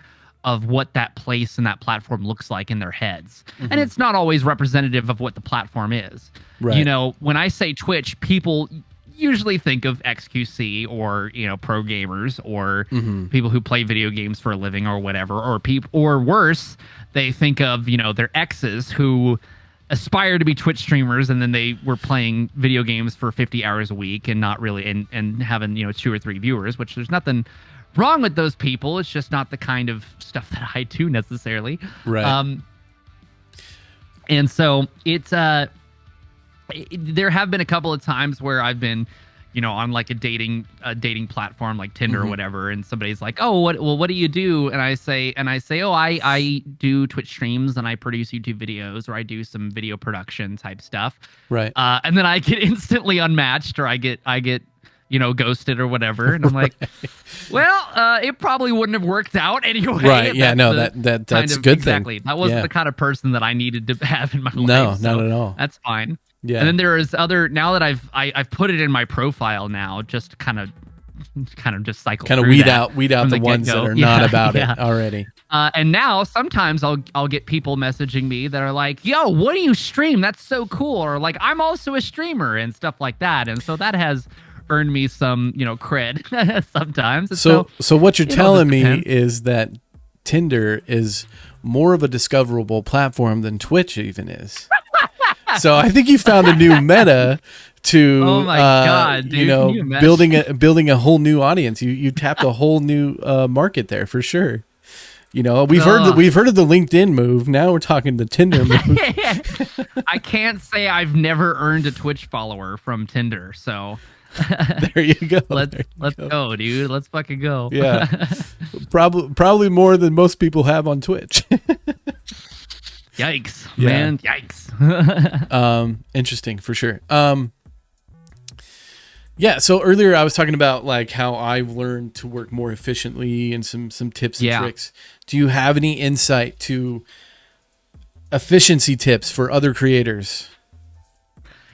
of what that place and that platform looks like in their heads. And it's not always representative of what the platform is. Right. You know, when I say Twitch, people usually think of XQC or, you know, pro gamers or people who play video games for a living or whatever, or worse, they think of, you know, their exes who aspire to be Twitch streamers, and then they were playing video games for 50 hours a week and not really, and having, you know, 2 or 3 viewers, which there's nothing wrong with those people. It's just not the kind of stuff that I do necessarily. Right. And so it's, there have been a couple of times where I've been, you know, on like a dating platform like Tinder or whatever, and somebody's like, "Oh, what do you do?" And I say, "Oh, I do Twitch streams and I produce YouTube videos, or I do some video production type stuff." Right. And then I get instantly unmatched, or I get you know, ghosted or whatever, and I'm like, "Well, it probably wouldn't have worked out anyway." Right. Yeah. No. That's a good exactly. thing. That wasn't the kind of person that I needed to have in my life. No, so not at all. That's fine. Yeah. And then there is now that I've put it in my profile now, just to kind of just cycle kind of weed out the ones that are not about it already. And now sometimes I'll get people messaging me that are like, "Yo, what do you stream? That's so cool," or like, "I'm also a streamer," and stuff like that. And so that has earned me some, you know, cred sometimes. And so what you're telling me is that Tinder is more of a discoverable platform than Twitch even is. So I think you found a new meta to, oh my God, dude, you know, building a whole new audience. You tapped a whole new market there for sure. You know, we've heard of the LinkedIn move. Now we're talking the Tinder move. I can't say I've never earned a Twitch follower from Tinder. So there you go. Let's go, dude. Let's fucking go. Yeah, probably more than most people have on Twitch. Yikes, yeah. Man! Yikes. Interesting for sure. Yeah. So earlier I was talking about like how I've learned to work more efficiently and some tips and tricks. Do you have any insight to efficiency tips for other creators?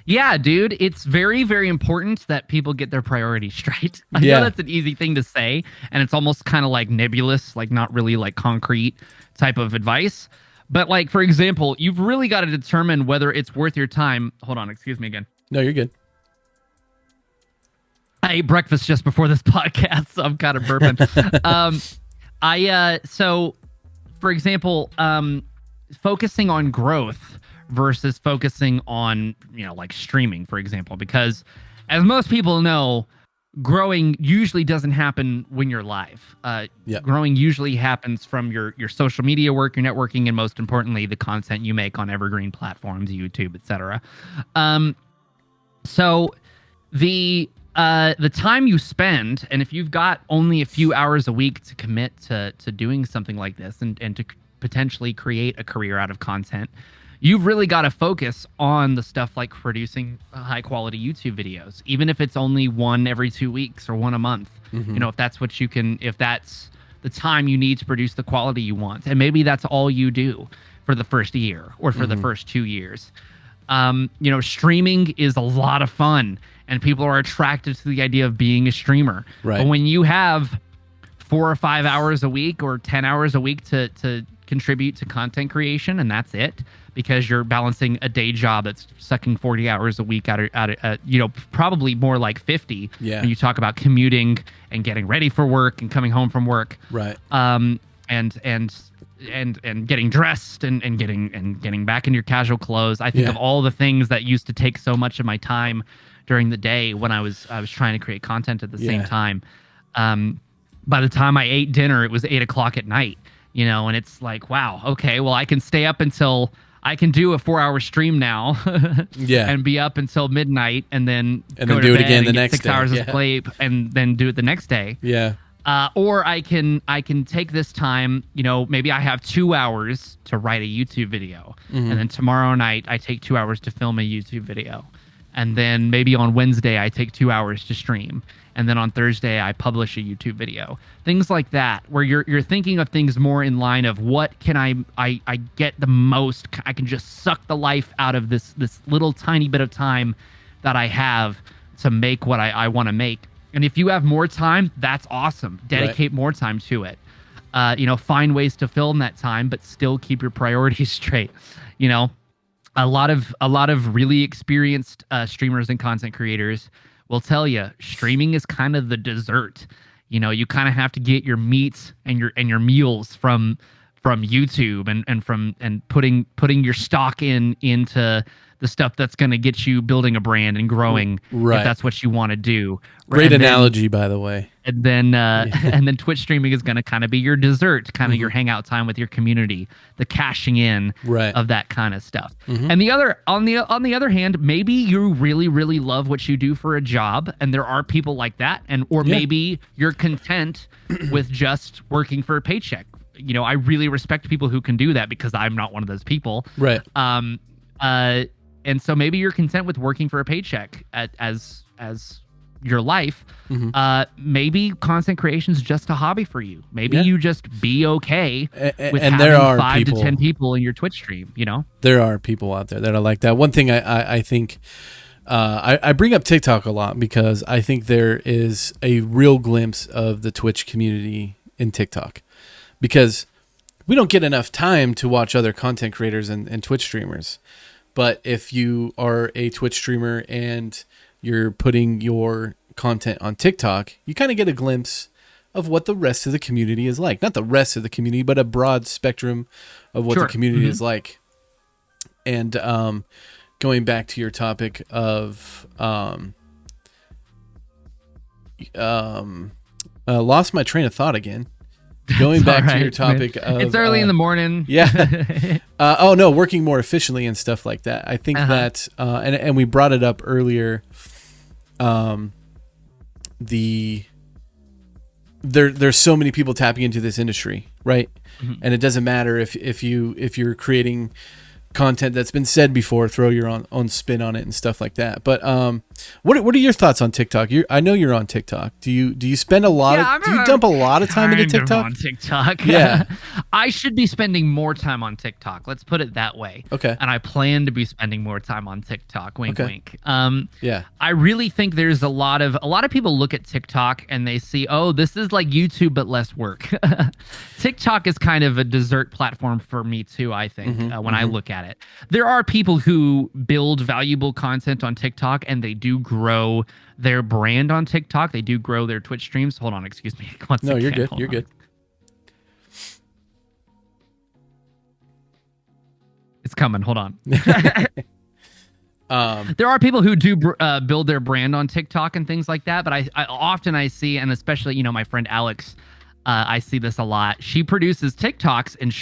Yeah, dude, it's very, very important that people get their priorities straight. I know that's an easy thing to say, and it's almost kind of like nebulous, like not really like concrete type of advice. But like, for example, you've really got to determine whether it's worth your time. Hold on, excuse me again. No, you're good. I ate breakfast just before this podcast, so I'm kind of burping. So for example, focusing on growth versus focusing on, you know, like streaming, for example, because as most people know, growing usually doesn't happen when you're live. Growing usually happens from your social media work, your networking, and most importantly, the content you make on evergreen platforms, YouTube, etc. So the time you spend, and if you've got only a few hours a week to commit to doing something like this and to potentially create a career out of content, you've really got to focus on the stuff like producing high quality YouTube videos, even if it's only one every 2 weeks or one a month. If that's what you can, if that's the time you need to produce the quality you want. And maybe that's all you do for the first year or for the first 2 years. Streaming is a lot of fun and people are attracted to the idea of being a streamer. Right. But when you have 4 or 5 hours a week or 10 hours a week to contribute to content creation, and that's it, because you're balancing a day job that's sucking 40 hours a week out of probably more like 50 when you talk about commuting and getting ready for work and coming home from work. Right. And getting dressed and getting back in your casual clothes. I think of all the things that used to take so much of my time during the day when I was trying to create content at the same time. By the time I ate dinner, it was 8 o'clock at night, and it's like, wow, okay, well, I can stay up until I can do a 4-hour stream now and be up until midnight and then go do to it bed again and the get next 6 day. hours of sleep and then do it the next day. Yeah. Or I can take this time, maybe I have 2 hours to write a YouTube video. And then tomorrow night I take 2 hours to film a YouTube video. And then maybe on Wednesday I take 2 hours to stream. And then on Thursday I publish a YouTube video. Things like that, where you're thinking of things more in line of what can I get the most, I can just suck the life out of this little tiny bit of time that I have to make what I want to make. And if you have more time, that's awesome. Dedicate more time to it. Find ways to fill in that time, but still keep your priorities straight. A lot of really experienced streamers and content creators will tell you streaming is kind of the dessert. You kind of have to get your meats and your meals from YouTube and putting your stock into the stuff that's going to get you building a brand and growing, if that's what you want to do. Great analogy, by the way. And then and then Twitch streaming is going to kind of be your dessert, kind of your hangout time with your community, the cashing in of that kind of stuff. And on the other hand, maybe you really, really love what you do for a job, and there are people like that, or maybe you're content with just working for a paycheck. I really respect people who can do that because I'm not one of those people. Right. And so maybe you're content with working for a paycheck as your life. Maybe content creation is just a hobby for you. Maybe you just be okay with having there are 5 people, to 10 people in your Twitch stream. There are people out there that are like that. One thing I think I bring up TikTok a lot because I think there is a real glimpse of the Twitch community in TikTok, because we don't get enough time to watch other content creators and Twitch streamers. But if you are a Twitch streamer and you're putting your content on TikTok, you kind of get a glimpse of what the rest of the community is like. Not the rest of the community, but a broad spectrum of what the community is like. And going back to your topic of lost my train of thought again. Going back to your topic of... It's early in the morning. Yeah. Working more efficiently and stuff like that. I think that, and we brought it up earlier, there's so many people tapping into this industry, right? And it doesn't matter if you're creating content that's been said before, throw your own spin on it and stuff like that. But what are your thoughts on TikTok? I know you're on TikTok. Do you spend a lot do you dump a lot of time into TikTok? On TikTok. Yeah. I should be spending more time on TikTok. Let's put it that way. Okay. And I plan to be spending more time on TikTok. Wink, wink. Yeah. I really think there's a lot of people look at TikTok and they see, oh, this is like YouTube but less work. TikTok is kind of a dessert platform for me too, I think, when I look at it. There are people who build valuable content on TikTok and they do grow their brand on TikTok. They do grow their Twitch streams. Hold on, excuse me. No, you're good. You're good. It's coming. Hold on. There are people who do build their brand on TikTok and things like that, but I often see, and especially, my friend Alex, I see this a lot. She produces TikToks and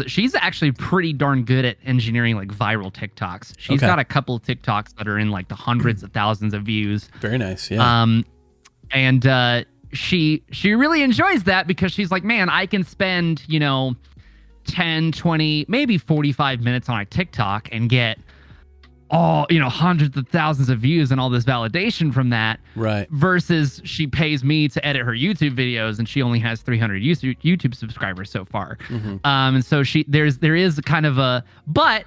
she's actually pretty darn good at engineering like viral TikToks. She's got a couple of TikToks that are in like the hundreds of thousands of views. Very nice. Yeah. And she really enjoys that because she's like, man, I can spend, 10, 20, maybe 45 minutes on a TikTok and get hundreds of thousands of views and all this validation from that. Right. Versus she pays me to edit her YouTube videos and she only has 300 YouTube subscribers so far. And so there is kind of but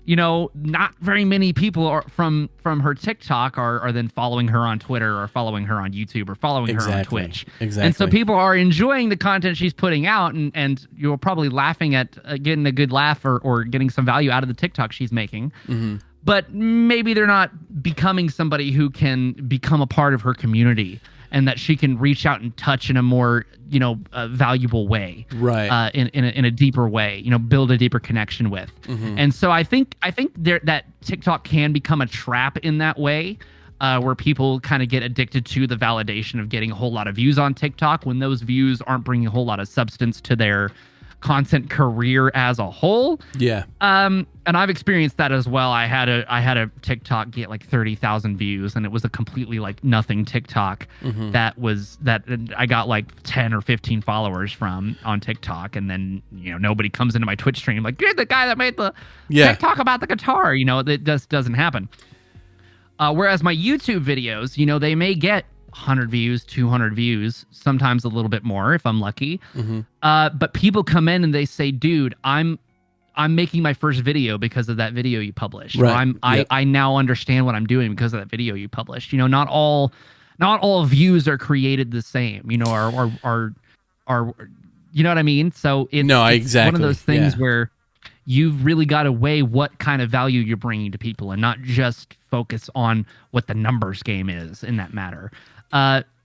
not very many people are from her TikTok are then following her on Twitter or following her on YouTube or following her on Twitch. Exactly. And so people are enjoying the content she's putting out and you're probably laughing at getting a good laugh or getting some value out of the TikTok she's making. But maybe they're not becoming somebody who can become a part of her community and that she can reach out and touch in a more, valuable way, right? In a deeper way, build a deeper connection with. And so I think that TikTok can become a trap in that way, where people kind of get addicted to the validation of getting a whole lot of views on TikTok when those views aren't bringing a whole lot of substance to their content career as a whole. Yeah. And I've experienced that as well. I had a TikTok get like 30,000 views and it was a completely like nothing TikTok that I got like 10 or 15 followers from on TikTok. And then, nobody comes into my Twitch stream like, you're the guy that made the TikTok about the guitar. It just doesn't happen. Whereas my YouTube videos, they may get 100 views, 200 views, sometimes a little bit more if I'm lucky. But people come in and they say, dude, I'm making my first video because of that video you published. Right. Or I now understand what I'm doing because of that video you published. Not all views are created the same, or you know what I mean? So it's one of those things where you've really got to weigh what kind of value you're bringing to people and not just focus on what the numbers game is in that matter.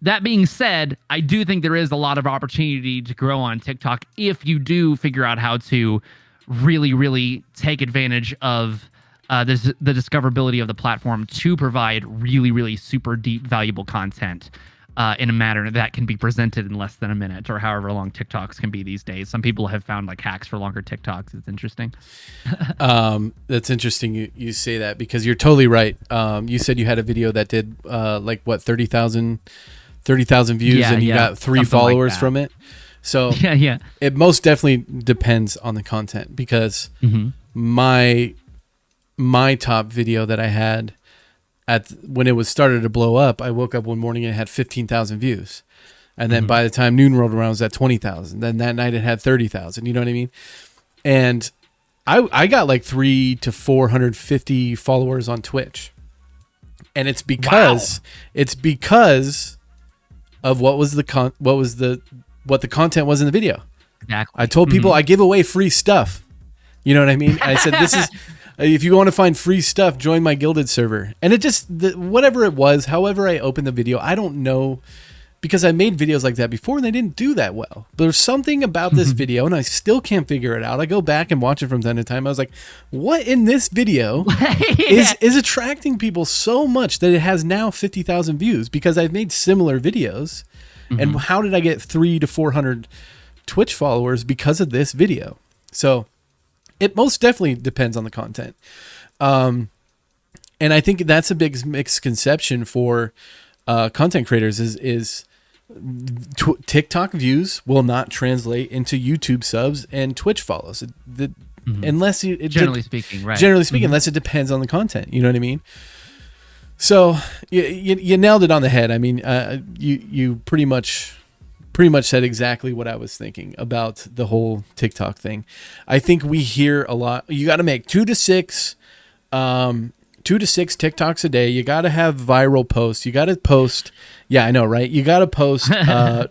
That being said, I do think there is a lot of opportunity to grow on TikTok if you do figure out how to really, really take advantage of the discoverability of the platform to provide really, really super deep, valuable content in a manner that can be presented in less than a minute or however long TikToks can be these days. Some people have found like hacks for longer TikToks. It's interesting. That's interesting you say that because you're totally right. You said you had a video that did 30,000 views and you got 3 followers from it. So it most definitely depends on the content because my top video that I had when it was started to blow up, I woke up one morning and it had 15,000 views. And then by the time noon rolled around, it was at 20,000. Then that night it had 30,000. You know what I mean? And I got like 300 to 450 followers on Twitch. And it's because of what the content was in the video. Exactly. I told people I give away free stuff. You know what I mean? I said, this is, if you want to find free stuff, join my Guilded server. And it just, whatever it was, however I opened the video, I don't know, because I made videos like that before and they didn't do that well. But there's something about this video and I still can't figure it out. I go back and watch it from time to time. I was like, what in this video is attracting people so much that it has now 50,000 views? Because I've made similar videos. And how did I get 300 to 400 Twitch followers because of this video? So it most definitely depends on the content. And I think that's a big misconception for content creators is TikTok views will not translate into YouTube subs and Twitch follows. Unless generally speaking, unless it depends on the content. You know what I mean? So you nailed it on the head. I mean, you pretty much said exactly what I was thinking about the whole TikTok thing. I think we hear a lot. You got to make 2 to 6 TikToks a day. You got to have viral posts. You got to post. Yeah, I know, right? You got to post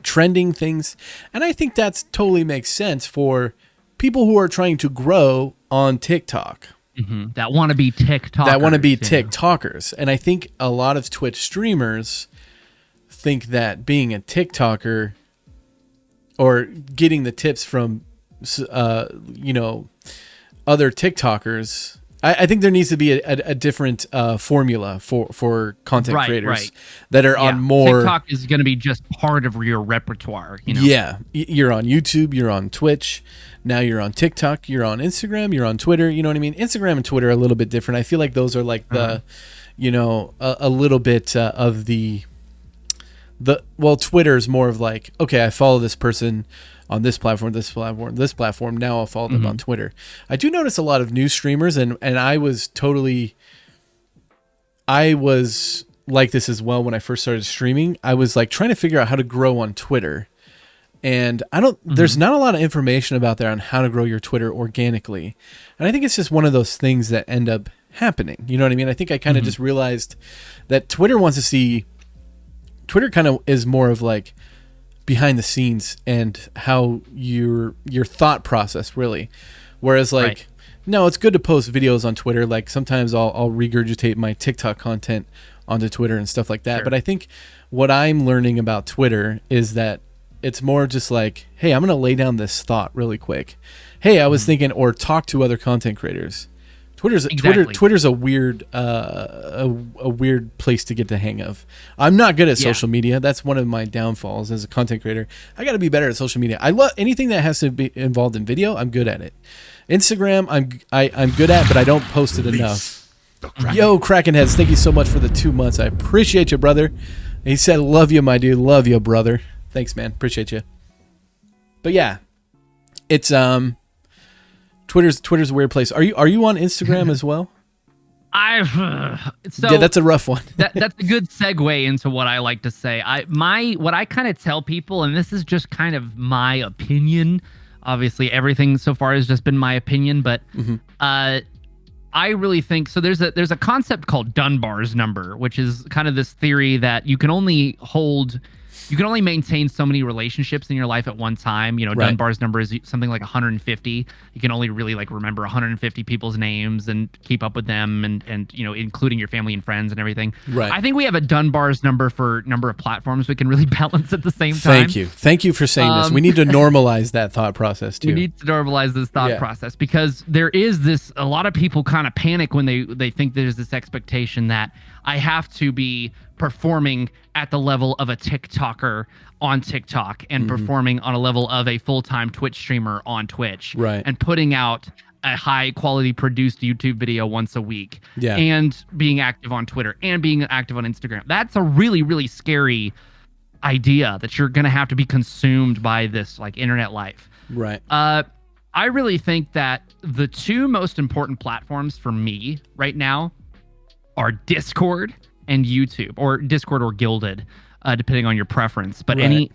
trending things. And I think that totally makes sense for people who are trying to grow on TikTok. That want to be TikTokers. And I think a lot of Twitch streamers think that being a TikToker or getting the tips from, other TikTokers, I think there needs to be a different formula for content creators that are on more. TikTok is going to be just part of your repertoire. Yeah, you're on YouTube, you're on Twitch. Now you're on TikTok, you're on Instagram, you're on Twitter. You know what I mean? Instagram and Twitter are a little bit different. I feel like those are like the, a little bit of the Twitter is more of like, okay, I follow this person on this platform, this platform, this platform. Now I'll follow them on Twitter. I do notice a lot of new streamers, and I was like this as well when I first started streaming. I was like trying to figure out how to grow on Twitter. And there's not a lot of information about there on how to grow your Twitter organically. And I think it's just one of those things that end up happening. You know what I mean? I think I kind of just realized that Twitter kind of is more of like behind the scenes and how your thought process really. Whereas like, no, it's good to post videos on Twitter. Like sometimes I'll regurgitate my TikTok content onto Twitter and stuff like that. Sure. But I think what I'm learning about Twitter is that it's more just like, hey, I'm going to lay down this thought really quick. Hey, I was thinking, or talk to other content creators. Twitter's a weird weird place to get the hang of. I'm not good at social media. That's one of my downfalls as a content creator. I got to be better at social media. I love anything that has to be involved in video. I'm good at it. Instagram, I'm good at, but I don't post it enough. Yo, Kraken Heads, thank you so much for the 2 months. I appreciate you, brother. He said, "Love you, my dude. Love you, brother." Thanks, man. Appreciate you. But yeah, it's Twitter's a weird place. Are you on Instagram as well? Yeah, that's a rough one. That's a good segue into what I like to say. What I kind of tell people, and this is just kind of my opinion. Obviously, everything so far has just been my opinion, but I really think so. There's a concept called Dunbar's number, which is kind of this theory that you can only maintain so many relationships in your life at one time. You know, Dunbar's number is something like 150. You can only really like remember 150 people's names and keep up with them and you know, including your family and friends and everything. Right. I think we have a Dunbar's number for number of platforms we can really balance at the same time. Thank you for saying this. We need to normalize that thought process too. We need to normalize this thought process because there is a lot of people kind of panic when they think there's this expectation that I have to be performing at the level of a TikToker on TikTok and performing on a level of a full-time Twitch streamer on Twitch and putting out a high quality produced YouTube video once a week and being active on Twitter and being active on Instagram. That's a really, really scary idea that you're going to have to be consumed by this like internet life. Right. I really think that the two most important platforms for me right now are Discord and YouTube, or Discord or Gilded, depending on your preference. But any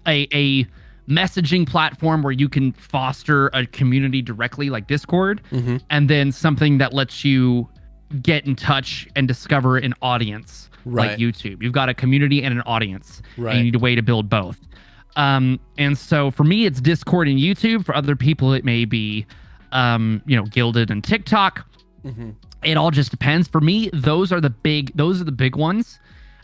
a messaging platform where you can foster a community directly, like Discord, and then something that lets you get in touch and discover an audience, like YouTube. You've got a community and an audience, and you need a way to build both. And so for me, it's Discord and YouTube. For other people, it may be, Gilded and TikTok. It all just depends. For me, those are the big ones.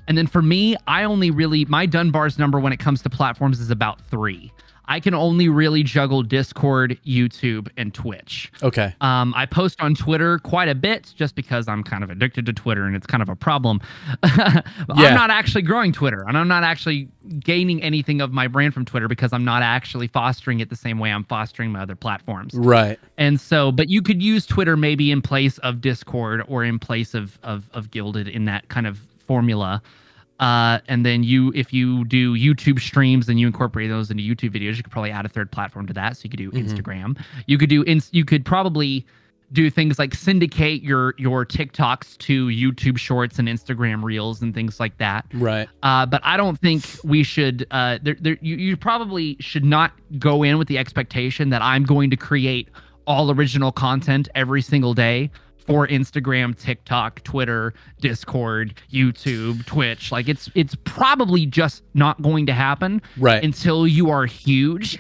And then for me, my Dunbar's number when it comes to platforms is about 3. I can only really juggle Discord, YouTube, and Twitch. Okay. I post on Twitter quite a bit just because I'm kind of addicted to Twitter and it's kind of a problem. I'm not actually growing Twitter and I'm not actually gaining anything of my brand from Twitter because I'm not actually fostering it the same way I'm fostering my other platforms. Right. And so, but you could use Twitter maybe in place of Discord or in place of Gilded in that kind of formula. And then if you do YouTube streams and you incorporate those into YouTube videos, you could probably add a third platform to that. So you could do Instagram. You could probably do things like syndicate your TikToks to YouTube Shorts and Instagram Reels and things like that. Right. But I don't think we should. You probably should not go in with the expectation that I'm going to create all original content every single day for Instagram, TikTok, Twitter, Discord, YouTube, Twitch. Like it's probably just not going to happen until you are huge.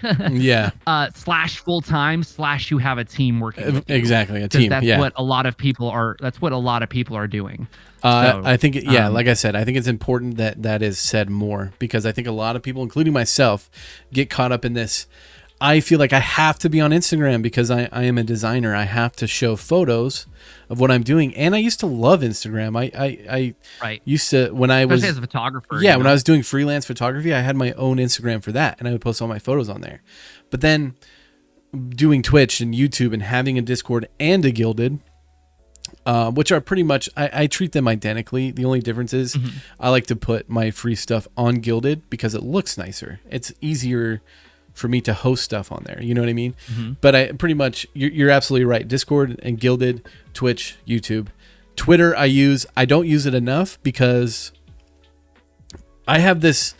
Slash full time / you have a team working with you. Exactly, a team. That's what a lot of people are. That's what a lot of people are doing. I think like I said, I think it's important that is said more because I think a lot of people, including myself, get caught up in this. I feel like I have to be on Instagram because I am a designer. I have to show photos of what I'm doing. And I used to love Instagram. I used to, when I was... Especially as a photographer. Yeah, when I was doing freelance photography, I had my own Instagram for that. And I would post all my photos on there. But then doing Twitch and YouTube and having a Discord and a Gilded, which are pretty much, I treat them identically. The only difference is I like to put my free stuff on Gilded because it looks nicer. It's easier for me to host stuff on there. You know what I mean? But I pretty much, you're absolutely right. Discord and Gilded, Twitch, YouTube. Twitter I don't use it enough because I have this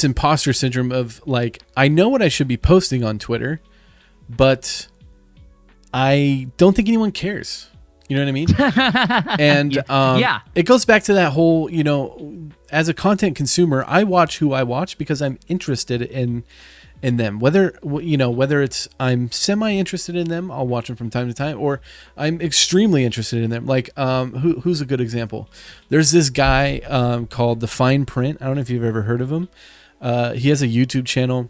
imposter syndrome of like, I know what I should be posting on Twitter, but I don't think anyone cares. You know what I mean? And it goes back to that whole, you know, as a content consumer, I watch who I watch because I'm interested in them. Whether it's I'm semi-interested in them, I'll watch them from time to time, or I'm extremely interested in them. Like, who's a good example? There's this guy called The Fine Print. I don't know if you've ever heard of him. He has a YouTube channel,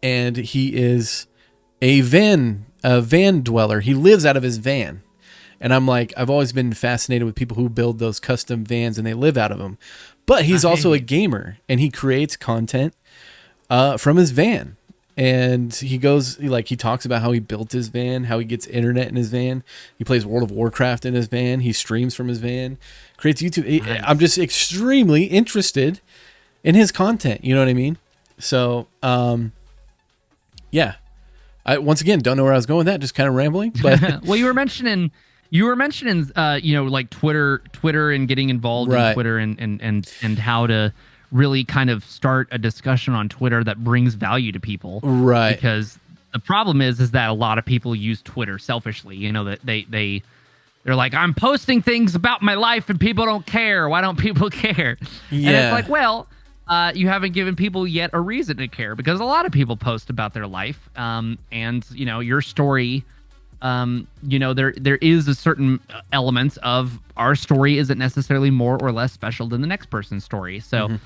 and he is a van dweller. He lives out of his van. And I'm like, I've always been fascinated with people who build those custom vans and they live out of them. But he's also a gamer, and he creates content from his van. And he talks about how he built his van, how he gets internet in his van. He plays World of Warcraft in his van. He streams from his van, creates YouTube. Nice. I'm just extremely interested in his content. You know what I mean? So, yeah. I, once again, don't know where I was going with that. Just kind of rambling. But well, you were mentioning, like Twitter and getting involved in Twitter and how to really kind of start a discussion on Twitter that brings value to people. Right. Because the problem is that a lot of people use Twitter selfishly. You know, that they're like, I'm posting things about my life and people don't care. Why don't people care? Yeah. And it's like, well, you haven't given people yet a reason to care, because a lot of people post about their life. And, you know, your story, you know, there is a certain element of our story isn't necessarily more or less special than the next person's story. So,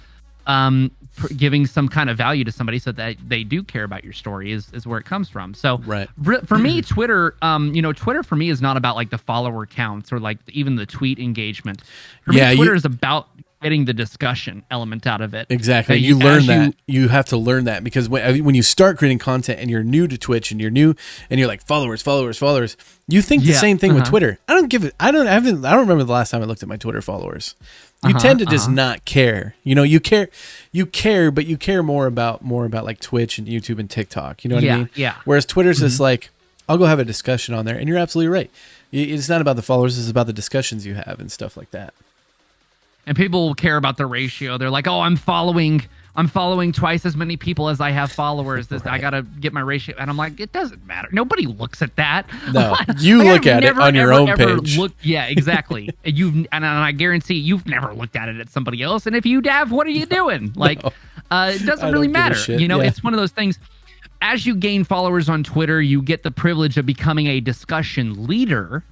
giving some kind of value to somebody so that they do care about your story is where it comes from. So for me, Twitter, Twitter for me is not about like the follower counts or like even the tweet engagement. For me, Twitter is about getting the discussion element out of it. Exactly. You learn that. You have to learn that, because when you start creating content and you're new to Twitch and you're like followers, you think the same thing with Twitter. I don't remember the last time I looked at my Twitter followers. You tend to just not care. You know, you care, but you care more about like Twitch and YouTube and TikTok. You know what I mean? Yeah. Whereas Twitter's just like, I'll go have a discussion on there, and you're absolutely right. It's not about the followers; it's about the discussions you have and stuff like that. And people will care about the ratio. They're like, oh, I'm following twice as many people as I have followers. I got to get my ratio. And I'm like, it doesn't matter. Nobody looks at that. No, you look at it on your own page. Yeah, exactly. And I guarantee you've never looked at it at somebody else. And if you have, what are you doing? Like, it doesn't really matter. You know, it's one of those things. As you gain followers on Twitter, you get the privilege of becoming a discussion leader.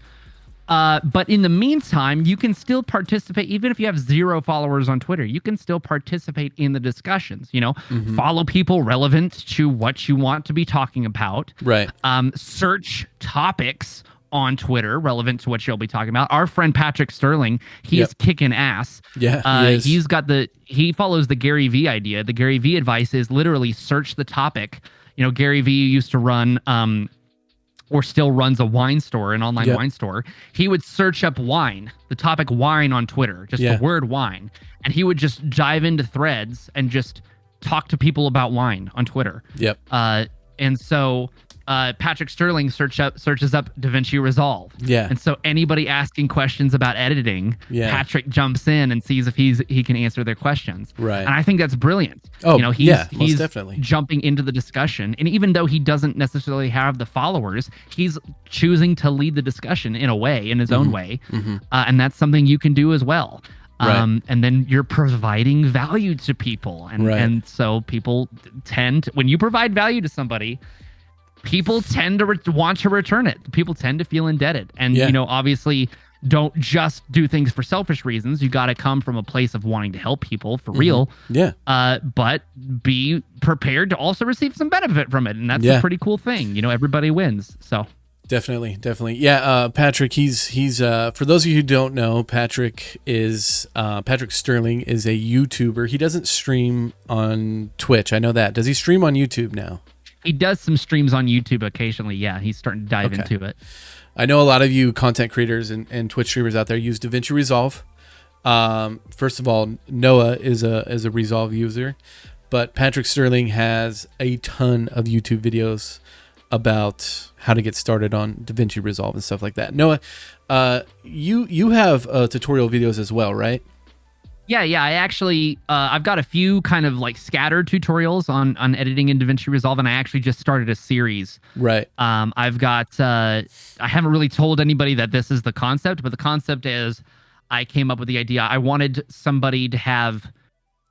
But in the meantime, you can still participate. Even if you have 0 followers on Twitter, you can still participate in the discussions, you know, follow people relevant to what you want to be talking about. Right. Search topics on Twitter relevant to what you'll be talking about. Our friend Patrick Sterling, he's kicking ass. Yeah. He follows the Gary V idea. The Gary V advice is literally search the topic. You know, Gary V used to run, or still runs a wine store, an online wine store. He would search up wine, the topic wine on Twitter, just the word wine. And he would just dive into threads and just talk to people about wine on Twitter. Yep. And so Patrick Sterling searches up DaVinci Resolve. Yeah. And so anybody asking questions about editing, Patrick jumps in and sees if he can answer their questions. Right. And I think that's brilliant. Oh, you know, he's definitely jumping into the discussion. And even though he doesn't necessarily have the followers, he's choosing to lead the discussion in a way, in his own way. And that's something you can do as well. And then you're providing value to people. And so people tend to, when you provide value to somebody, people tend to want to return it. People tend to feel indebted. And, you know, obviously don't just do things for selfish reasons. You got to come from a place of wanting to help people for real. Yeah. But be prepared to also receive some benefit from it. And that's a pretty cool thing. You know, everybody wins. So. Definitely. Yeah, Patrick, he's for those of you who don't know, Patrick Sterling is a YouTuber. He doesn't stream on Twitch. I know that. Does he stream on YouTube now? He does some streams on YouTube occasionally. Yeah, he's starting to dive into it. I know a lot of you content creators and Twitch streamers out there use DaVinci Resolve. First of all, Noah is a Resolve user, but Patrick Sterling has a ton of YouTube videos about how to get started on DaVinci Resolve and stuff like that. Noah, you have tutorial videos as well, right? Yeah. I actually, I've got a few kind of like scattered tutorials on editing in DaVinci Resolve, and I actually just started a series. Right. I've got, I haven't really told anybody that this is the concept, but the concept is I came up with the idea. I wanted somebody to have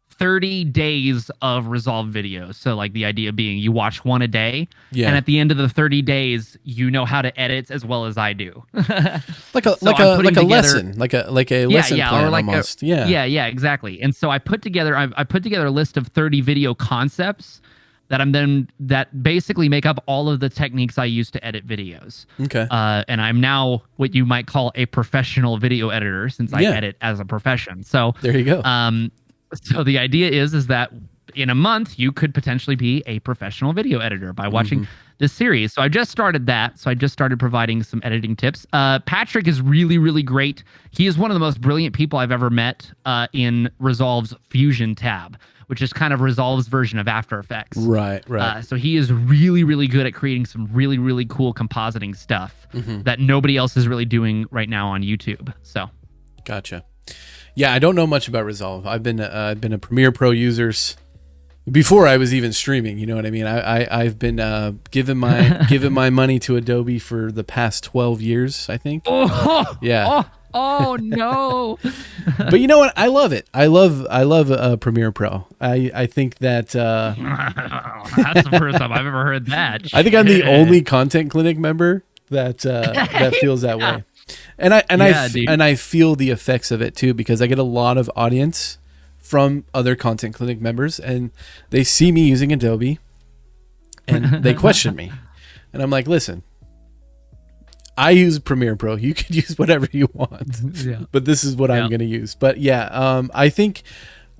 30 days of Resolve videos. So like the idea being you watch one a day, and at the end of the 30 days, you know how to edit as well as I do. like a lesson, like a lesson plan or like almost. Yeah, exactly. And so I put together a list of 30 video concepts that basically make up all of the techniques I use to edit videos. Okay. And I'm now what you might call a professional video editor, since I edit as a profession. So there you go. So the idea is that in a month you could potentially be a professional video editor by watching this series. So I just started that. So I just started providing some editing tips. Patrick is really, really great. He is one of the most brilliant people I've ever met in Resolve's Fusion tab, which is kind of Resolve's version of After Effects. Right. So he is really, really good at creating some really, really cool compositing stuff that nobody else is really doing right now on YouTube. So, gotcha. Yeah, I don't know much about Resolve. I've been a Premiere Pro user before I was even streaming. You know what I mean? I've been giving my money to Adobe for the past 12 years, I think. Oh no! But you know what? I love it. I love Premiere Pro. I think that that's the first time I've ever heard that. I think I'm the only Content Clinic member that feels that way. And I feel the effects of it too, because I get a lot of audience from other Content Clinic members, and they see me using Adobe and they question me. And I'm like, listen, I use Premiere Pro. You could use whatever you want, but this is what I'm going to use. But I think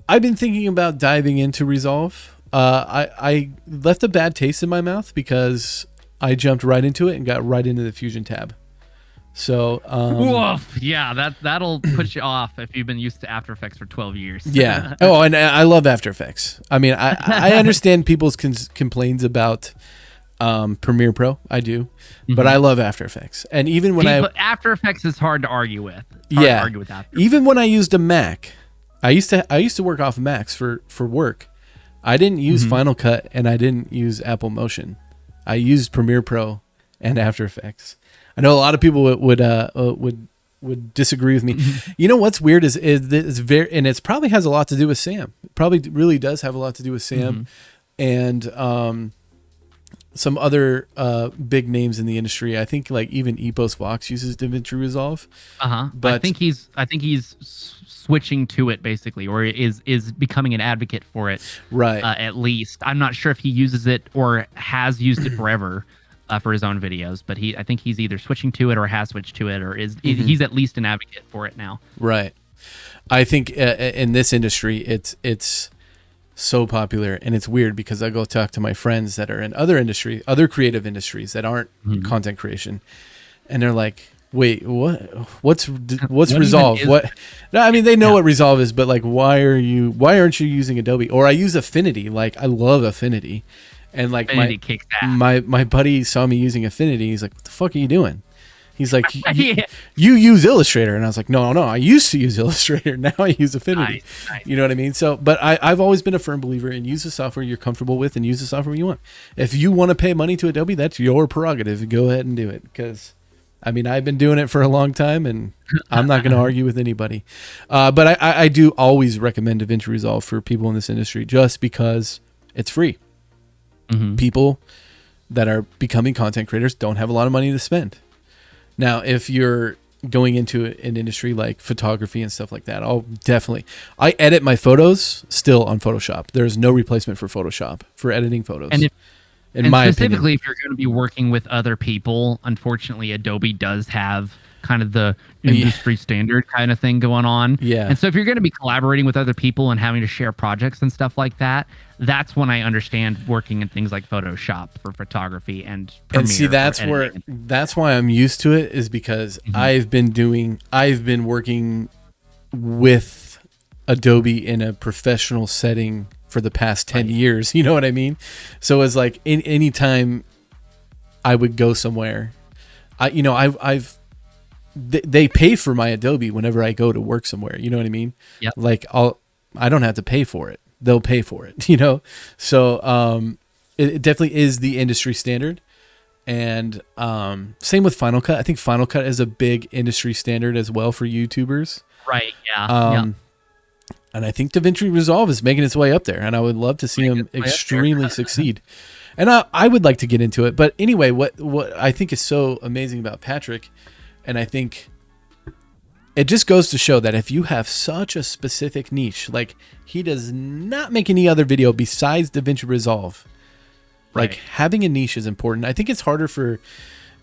I've been thinking about diving into Resolve. I left a bad taste in my mouth because I jumped right into it and got right into the Fusion tab. So, that'll put you off if you've been used to After Effects for 12 years. Yeah. Oh, and I love After Effects. I mean, I understand people's complaints about Premiere Pro. I do, but I love After Effects. And even when After Effects is hard to argue with. Even when I used a Mac, I used to work off Macs for work. I didn't use Final Cut and I didn't use Apple Motion. I used Premiere Pro and After Effects. I know a lot of people would disagree with me. You know what's weird is it's very, and it's probably has a lot to do with Sam. It probably really does have a lot to do with Sam and some other big names in the industry. I think like even Epos Vox uses DaVinci Resolve. But I think he's switching to it basically, or is becoming an advocate for it. Right. At least I'm not sure if he uses it or has used it forever. For his own videos, but I think he's either switching to it or has switched to it, or he's at least an advocate for it now. Right. I think in this industry, it's so popular, and it's weird because I go talk to my friends that are in other creative industries that aren't content creation, and they're like, "Wait, what's Resolve? What?" No, I mean they know what Resolve is, but like, why aren't you using Adobe? Or I use Affinity. Like I love Affinity. And like my buddy saw me using Affinity. He's like, "What the fuck are you doing?" He's like, "You use Illustrator," and I was like, "No, I used to use Illustrator. Now I use Affinity." Nice. You know what I mean? So, but I've always been a firm believer in use the software you're comfortable with and use the software you want. If you want to pay money to Adobe, that's your prerogative. Go ahead and do it, because I mean I've been doing it for a long time, and I'm not going to argue with anybody. But I do always recommend DaVinci Resolve for people in this industry, just because it's free. People that are becoming content creators don't have a lot of money to spend. Now, if you're going into an industry like photography and stuff like that, I edit my photos still on Photoshop. There's no replacement for Photoshop for editing photos. in And my specifically, opinion. if you're going to be working with other people, unfortunately, Adobe does have kind of the Yeah. industry standard kind of thing going on. Yeah. And so if you're going to be collaborating with other people and having to share projects and stuff like that, that's when I understand working in things like Photoshop for photography and Premiere. And see, that's why I'm used to it, is because I've been working with Adobe in a professional setting for the past 10 years. You know what I mean? So it's like any time I would go somewhere, they pay for my Adobe whenever I go to work somewhere. You know what I mean? Yep. Like I don't have to pay for it. They'll pay for it, So it definitely is the industry standard. And same with Final Cut. I think Final Cut is a big industry standard as well for YouTubers. Right. Yeah. And I think DaVinci Resolve is making its way up there, and I would love to see him extremely succeed. And I would like to get into it. But anyway, what I think is so amazing about Patrick, and I think it just goes to show that if you have such a specific niche, like he does not make any other video besides DaVinci Resolve. Like having a niche is important. I think it's harder for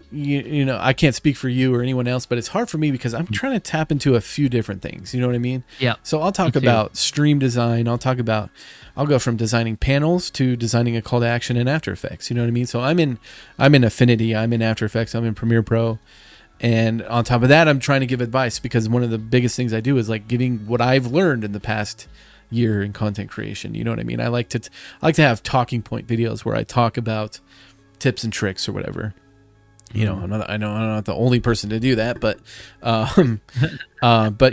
I can't speak for you or anyone else, but it's hard for me because I'm trying to tap into a few different things. You know what I mean? Yeah. So I'll talk about stream design. I'll go from designing panels to designing a call to action in After Effects. You know what I mean? So I'm in Affinity. I'm in After Effects. I'm in Premiere Pro. And on top of that, I'm trying to give advice, because one of the biggest things I do is like giving what I've learned in the past year in content creation. You know what I mean? I like to have talking point videos where I talk about tips and tricks or whatever. I know I'm not the only person to do that, but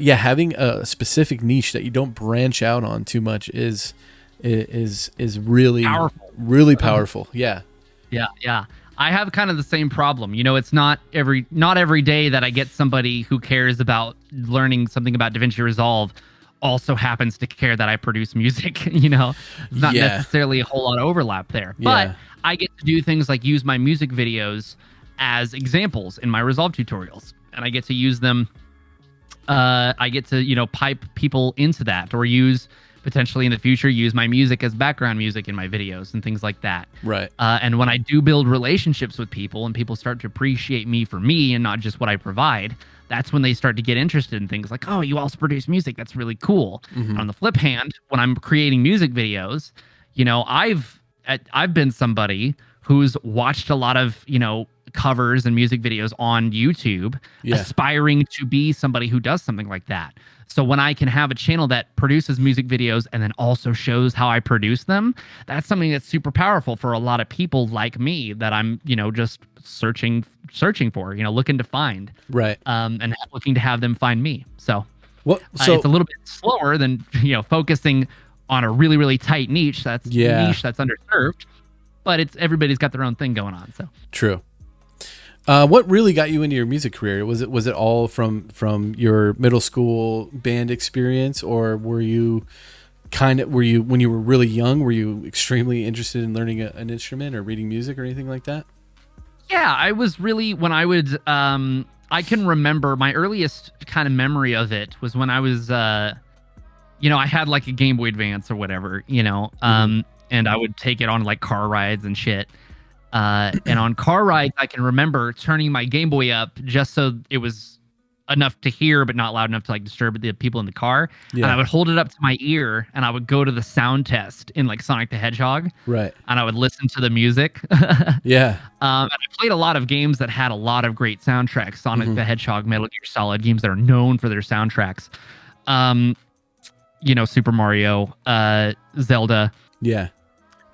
yeah, having a specific niche that you don't branch out on too much is really powerful. Really powerful. Yeah. Yeah. I have kind of the same problem. It's not every day that I get somebody who cares about learning something about DaVinci Resolve also happens to care that I produce music. It's not necessarily a whole lot of overlap there. But I get to do things like use my music videos as examples in my Resolve tutorials, and I get to use them. I get to, pipe people into that, or potentially in the future, use my music as background music in my videos and things like that. Right. And when I do build relationships with people and people start to appreciate me for me and not just what I provide, that's when they start to get interested in things like, oh, you also produce music. That's really cool. Mm-hmm. On the flip hand, when I'm creating music videos, I've been somebody who's watched a lot of, covers and music videos on YouTube, aspiring to be somebody who does something like that. So when I can have a channel that produces music videos and then also shows how I produce them, that's something that's super powerful for a lot of people like me that I'm, just searching for, looking to find. Right. And looking to have them find me. So, so it's a little bit slower than, focusing on a really, really tight niche that's underserved, but everybody's got their own thing going on. So true. What really got you into your music career? Was it all from your middle school band experience, or were you when you were really young, were you extremely interested in learning an instrument or reading music or anything like that? Yeah, I was really, when I would, I can remember my earliest kind of memory of it was when I was, I had like a Game Boy Advance or whatever, and I would take it on like car rides and shit. And on car rides, I can remember turning my Game Boy up just so it was enough to hear, but not loud enough to like disturb the people in the car. Yeah. And I would hold it up to my ear and I would go to the sound test in like Sonic the Hedgehog. Right. And I would listen to the music. Yeah. And I played a lot of games that had a lot of great soundtracks. Sonic the Hedgehog, Metal Gear Solid, games that are known for their soundtracks. Super Mario, Zelda. Yeah.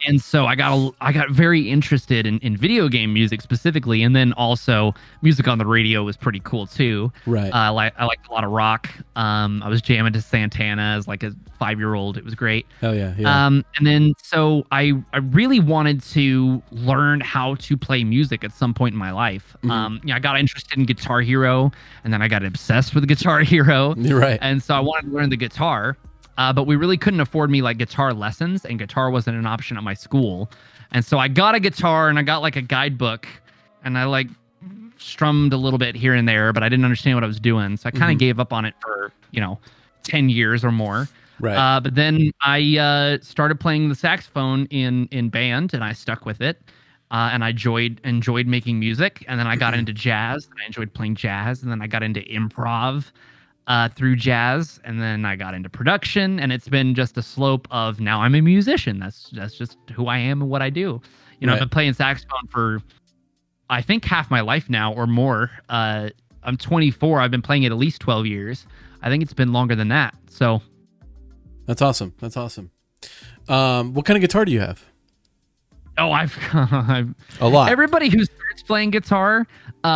And so I got very interested in video game music specifically, and then also music on the radio was pretty cool too. Right. I liked a lot of rock. I was jamming to Santana as like a 5-year-old. It was great. Hell yeah. Yeah. And then so I really wanted to learn how to play music at some point in my life. I got interested in Guitar Hero, and then I got obsessed with Guitar Hero. Right. And so I wanted to learn the guitar. But we really couldn't afford me like guitar lessons, and guitar wasn't an option at my school. And so I got a guitar and I got like a guidebook, and I like strummed a little bit here and there, but I didn't understand what I was doing. So I kind of gave up on it for, 10 years or more. Right. But then I started playing the saxophone in band, and I stuck with it. and I enjoyed making music. And then I got into jazz. And I enjoyed playing jazz, and then I got into improv through jazz, and then I got into production. And it's been just a slope of now I'm a musician. That's just who I am and what I do. You know, I've been playing saxophone for I think half my life now or more. I'm 24. I've been playing it at least 12 years. I think it's been longer than that. So that's awesome. That's awesome. What kind of guitar do you have? Oh, I've a lot. Everybody who starts playing guitar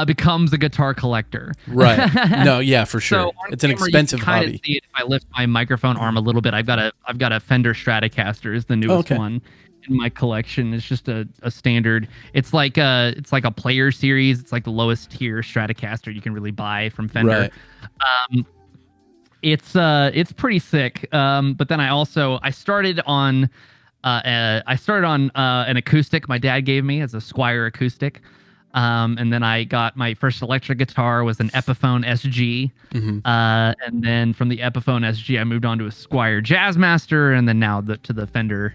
becomes a guitar collector. Right. No, yeah, for sure. So it's an expensive hobby. See it if I lift my microphone arm a little bit. I've got a Fender Stratocaster is the newest one in my collection. It's just a standard. It's like a player series. It's like the lowest tier Stratocaster you can really buy from Fender. Right. It's pretty sick. But then I started on an acoustic my dad gave me as a Squier acoustic. And then I got my first electric guitar was an Epiphone SG. Mm-hmm. And then from the Epiphone SG, I moved on to a Squier Jazzmaster, and then now to the Fender.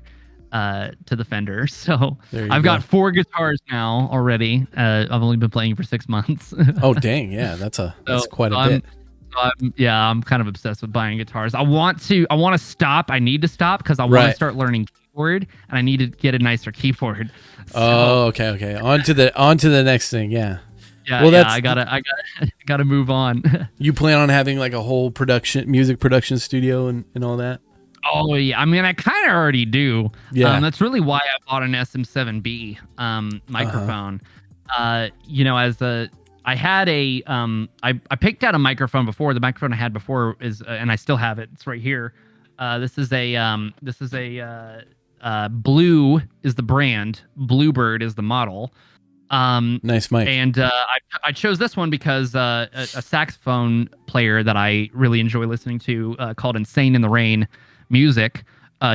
So I've got 4 guitars now already. I've only been playing for 6 months. Oh, dang. Yeah. That's quite a bit. I'm kind of obsessed with buying guitars. I want to stop. I need to stop because I want to start learning keyboard, and I need to get a nicer keyboard. So, okay. On to the next thing. Yeah. Yeah. Well, I gotta move on. You plan on having like a whole music production studio and all that? Oh yeah. I mean, I kind of already do. Yeah. That's really why I bought an SM7B microphone. I had I picked out a microphone before. The microphone I had before is, and I still have it. It's right here. This is a Blue is the brand. Bluebird is the model. Nice mic. And I chose this one because a saxophone player that I really enjoy listening to called Insane in the Rain Music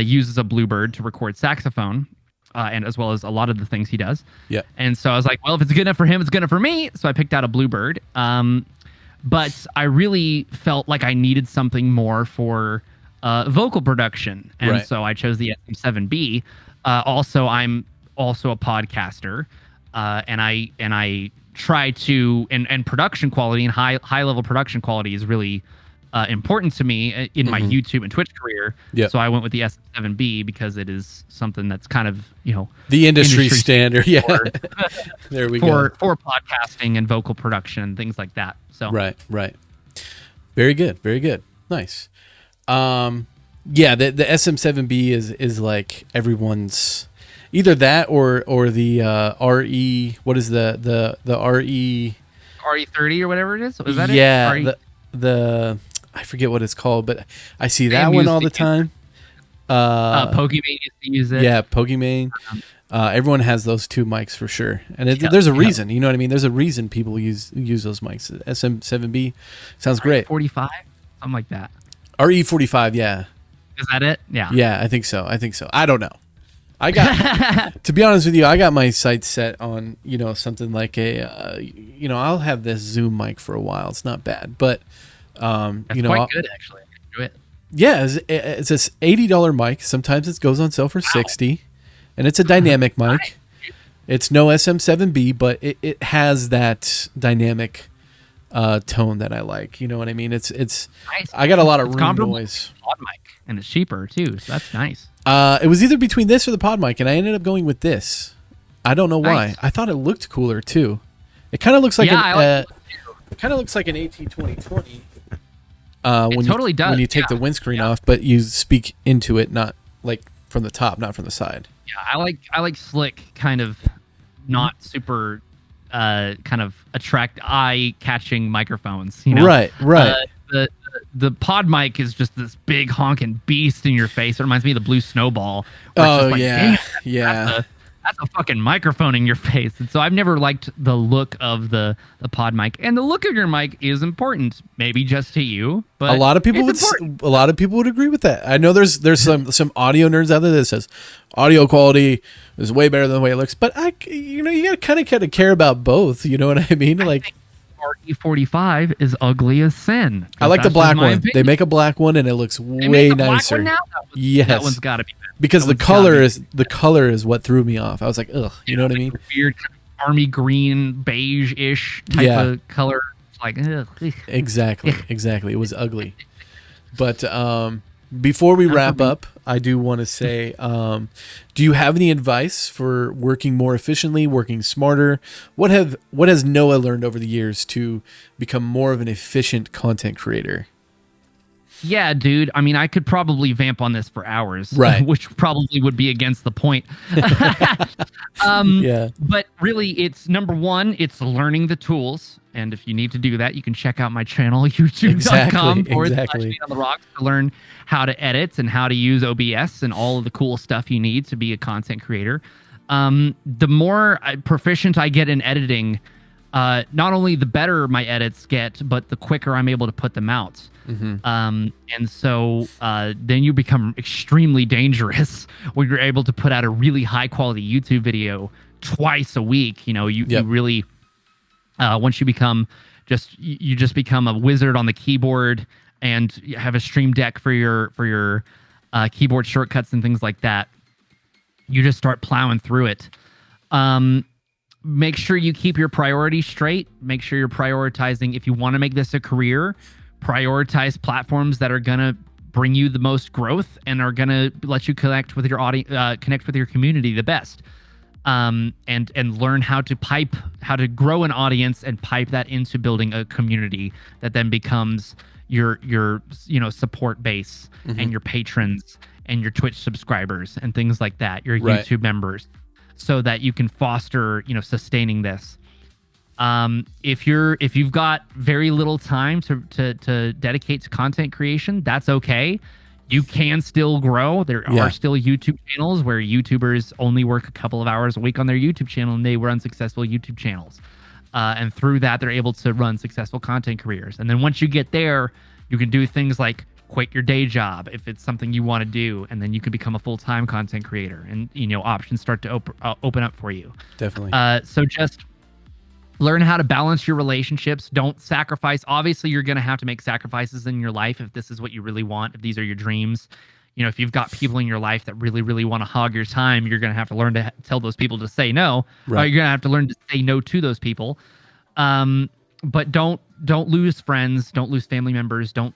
uses a Bluebird to record saxophone. And as well as a lot of the things he does. Yeah. And so I was like, well, if it's good enough for him, it's good enough for me. So I picked out a Bluebird. But I really felt like I needed something more for vocal production. And so I chose the SM7B. Also, I'm also a podcaster. And I try to, and production quality and high level production quality is really important to me in my YouTube and Twitch career. Yeah. So I went with the SM7B because it is something that's kind of, the industry standard. Yeah. There we go. For podcasting and vocal production and things like that. So Right. Very good. Very good. Nice. Yeah, the SM7B is like everyone's either that or the RE, what is the RE RE30 or whatever it is? Is that it? The I forget what it's called, but I see that one all the time. Pokimane used to use it. Yeah, Pokimane. Everyone has those 2 mics for sure, and there's a reason. You know what I mean? There's a reason people use those mics. SM7B sounds great. 45, something like that. RE45, yeah. Is that it? Yeah. Yeah, I think so. I don't know. I got to be honest with you, I got my sights set on something like I'll have this Zoom mic for a while. It's not bad, but that's quite good actually. I enjoy it. Yeah, it's this $80 mic. Sometimes it goes on sale for $60, and it's a dynamic mic. It's no SM7B, but it has that dynamic tone that I like. You know what I mean? It's nice. I got a lot of room noise. Pod mic, and it's cheaper too, so that's nice. It was either between this or the pod mic, and I ended up going with this. I don't know why. Nice. I thought it looked cooler too. It kind of looks like an AT2020. It totally does. When you take the windscreen off, but you speak into it, not like from the top, not from the side. Yeah, I like slick, kind of not super, kind of eye-catching microphones. Right. The pod mic is just this big honking beast in your face. It reminds me of the Blue Snowball. Oh yeah. That's a fucking microphone in your face. And so I've never liked the look of the pod mic. And the look of your mic is important, maybe just to you, but a lot of people would agree with that. I know there's some audio nerds out there that says audio quality is way better than the way it looks, but you got to kind of care about both. You know what I mean? Like, RE45 is ugly as sin. I like the black one. Opinion. They make a black one and it looks way make a nicer. Black one now? Yes. That one's got to be better. Because the color is what threw me off. I was like, ugh, you know what I mean? Weird army green, beige-ish type of color. It's like, ugh. Exactly. It was ugly. But before we wrap up, I do want to say, do you have any advice for working more efficiently, working smarter? What has Noah learned over the years to become more of an efficient content creator? Yeah, dude. I mean, I could probably vamp on this for hours, right? Which probably would be against the point. But really, it's number one, it's learning the tools. And if you need to do that, you can check out my channel, youtube.com/NeatOnTheRocks to learn how to edit and how to use OBS and all of the cool stuff you need to be a content creator. The more proficient I get in editing, not only the better my edits get, but the quicker I'm able to put them out. And so then you become extremely dangerous when you're able to put out a really high quality YouTube video twice a week. You know, you really, once you become you just become a wizard on the keyboard and you have a stream deck for your keyboard shortcuts and things like that. You just start plowing through it. Make sure you keep your priorities straight. Make sure you're prioritizing. If you want to make this a career, prioritize platforms that are going to bring you the most growth and are going to let you connect with your audience, connect with your community the best. And learn how to grow an audience and pipe that into building a community that then becomes your support base and your patrons and your Twitch subscribers and things like that, your YouTube members, so that you can foster, sustaining this. If you've got very little time to dedicate to content creation, that's okay. You can still grow. There are still YouTube channels where YouTubers only work a couple of hours a week on their YouTube channel and they run successful YouTube channels. And through that, they're able to run successful content careers. And then once you get there, you can do things like quit your day job if it's something you want to do, and then you can become a full-time content creator, and options start to open up for you. Definitely. So just learn how to balance your relationships. Don't sacrifice. Obviously, you're going to have to make sacrifices in your life if this is what you really want, if these are your dreams. If you've got people in your life that really, really want to hog your time, you're going to have to learn to tell those people to say no. Right. You're going to have to learn to say no to those people. But don't lose friends. Don't lose family members. Don't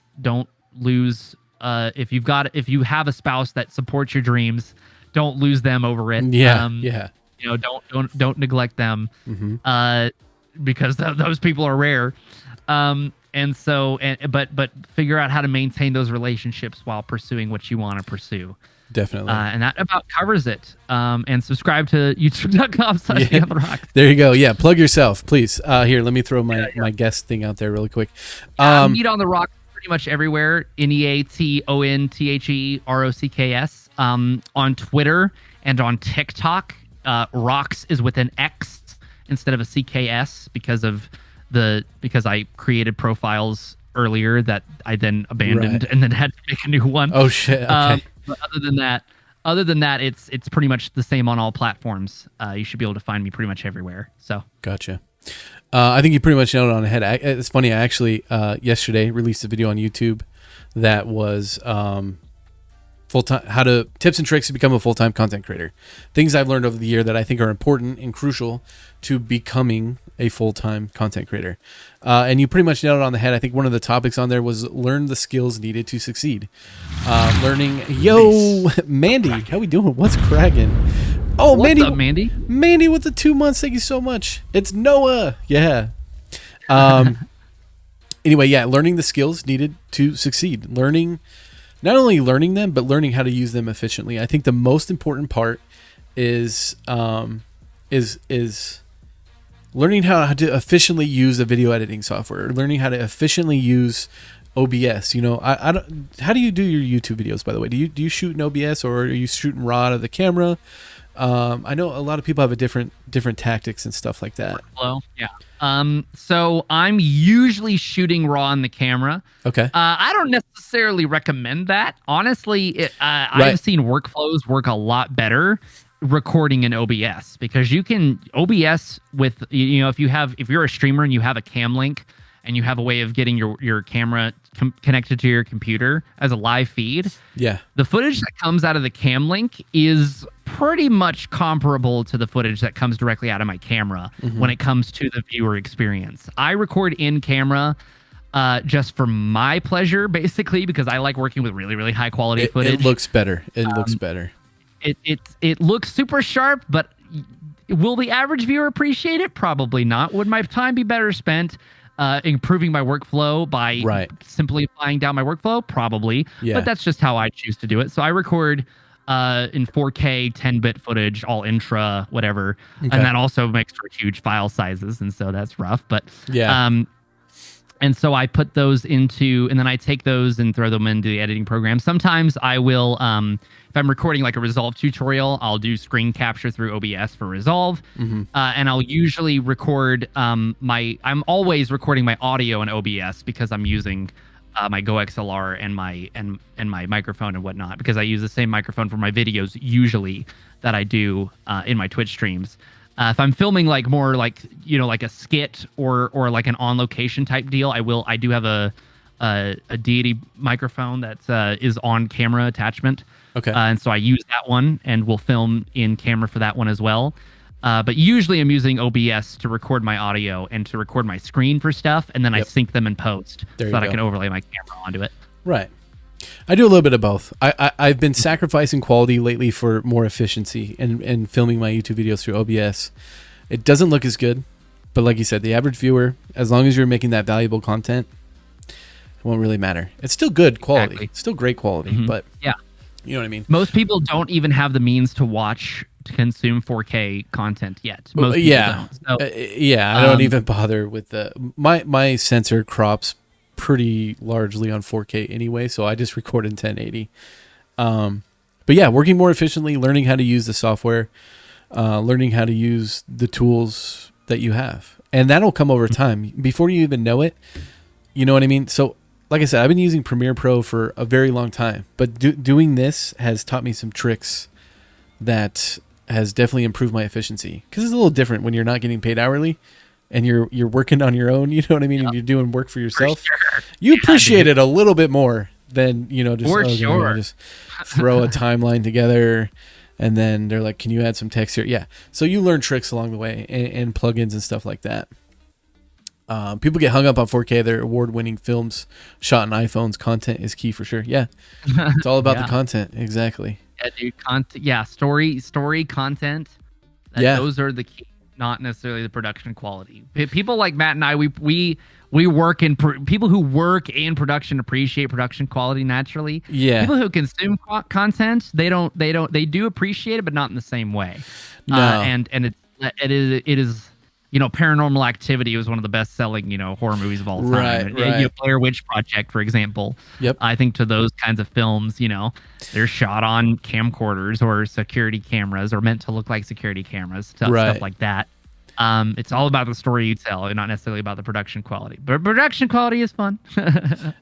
lose. If you have a spouse that supports your dreams, don't lose them over it. Don't neglect them. Because those people are rare. But figure out how to maintain those relationships while pursuing what you want to pursue. Definitely. And that about covers it. And subscribe to youtube.com/NeatOnTheRocks. There you go. Yeah. Plug yourself, please. Here, let me throw my guest thing out there really quick. Neat on the Rocks pretty much everywhere. NeatOnTheRocks. On Twitter and on TikTok. Rocks is with an X instead of a CKS because I created profiles earlier that I then abandoned and then had to make a new one. Oh shit. Okay. But other than that, it's pretty much the same on all platforms. You should be able to find me pretty much everywhere. So gotcha. I think you pretty much nailed it on the head. It's funny. I actually yesterday released a video on YouTube that was full-time tips and tricks to become a full-time content creator. Things I've learned over the year that I think are important and crucial to becoming a full-time content creator. And you pretty much nailed it on the head. I think one of the topics on there was learn the skills needed to succeed. Mandy, how we doing? What's cracking? Oh, what's Mandy, up, Mandy? Mandy with the 2 months. Thank you so much. It's Noah. Yeah. Anyway, learning the skills needed to succeed. Not only learning them, but learning how to use them efficiently. I think the most important part is learning how to efficiently use a video editing software, learning how to efficiently use OBS. I don't. How do you do your YouTube videos, by the way? Do you shoot in OBS or are you shooting raw out of the camera? I know a lot of people have a different tactics and stuff like that. Hello. Yeah. So I'm usually shooting raw on the camera. Okay. I don't necessarily recommend that. Honestly, I've seen workflows work a lot better recording in OBS, because you can OBS with, if you're a streamer and you have a cam link and you have a way of getting your camera connected to your computer as a live feed. Yeah. The footage that comes out of the cam link is pretty much comparable to the footage that comes directly out of my camera when it comes to the viewer experience. I record in camera just for my pleasure, basically, because I like working with really, really high quality footage. It looks better. It looks better. It looks super sharp, but will the average viewer appreciate it? Probably not. Would my time be better spent improving my workflow by simplifying down my workflow? Probably. Yeah. But that's just how I choose to do it. So I record in 4K 10-bit footage, all intra, whatever. Okay. And that also makes for huge file sizes, and so that's rough. But yeah. And so I put those into, and then I take those and throw them into the editing program. Sometimes I will, if I'm recording like a Resolve tutorial, I'll do screen capture through OBS for Resolve. And I'll usually record I'm always recording my audio in OBS because I'm using my Go XLR and my microphone and whatnot, because I use the same microphone for my videos usually that I do in my Twitch streams. If I'm filming like more like, like a skit or like an on location type deal, I do have a deity microphone that is on camera attachment. Okay. And so I use that one and will film in camera for that one as well. But usually I'm using OBS to record my audio and to record my screen for stuff. And then I sync them in post so that I can overlay my camera onto it. Right. I do a little bit of both. I've been sacrificing quality lately for more efficiency and filming my YouTube videos through OBS. It doesn't look as good, but like you said, the average viewer, as long as you're making that valuable content, it won't really matter. It's still good quality. Exactly. It's still great quality, but yeah, you know what I mean? Most people don't even have the means to consume 4K content yet. Most people don't. So, I don't even bother with my sensor crops pretty largely on 4K anyway, so I just record in 1080. But yeah, working more efficiently, learning how to use the software, learning how to use the tools that you have, and that'll come over time before you even know it. You know what I mean? So like I said, I've been using Premiere Pro for a very long time, but doing this has taught me some tricks that has definitely improved my efficiency, because it's a little different when you're not getting paid hourly and you're working on your own, you know what I mean? Yep. And you're doing work for yourself. For sure. You appreciate it a little bit more than, just throw a timeline together and then they're like, can you add some text here? Yeah. So you learn tricks along the way and plugins and stuff like that. People get hung up on 4K. They're award-winning films shot on iPhones. Content is key for sure. Yeah. It's all about the content. Exactly. Yeah, dude. Story content. Those are the key. Not necessarily the production quality. People like Matt and I, we work in people who work in production appreciate production quality naturally. Yeah. People who consume content, they do appreciate it, but not in the same way. No. And it is Paranormal Activity was one of the best selling horror movies of all time. Right. Blair Witch Project, for example. Yep. I think to those kinds of films, they're shot on camcorders or security cameras, or meant to look like security cameras, stuff like that. It's all about the story you tell, and not necessarily about the production quality. But production quality is fun.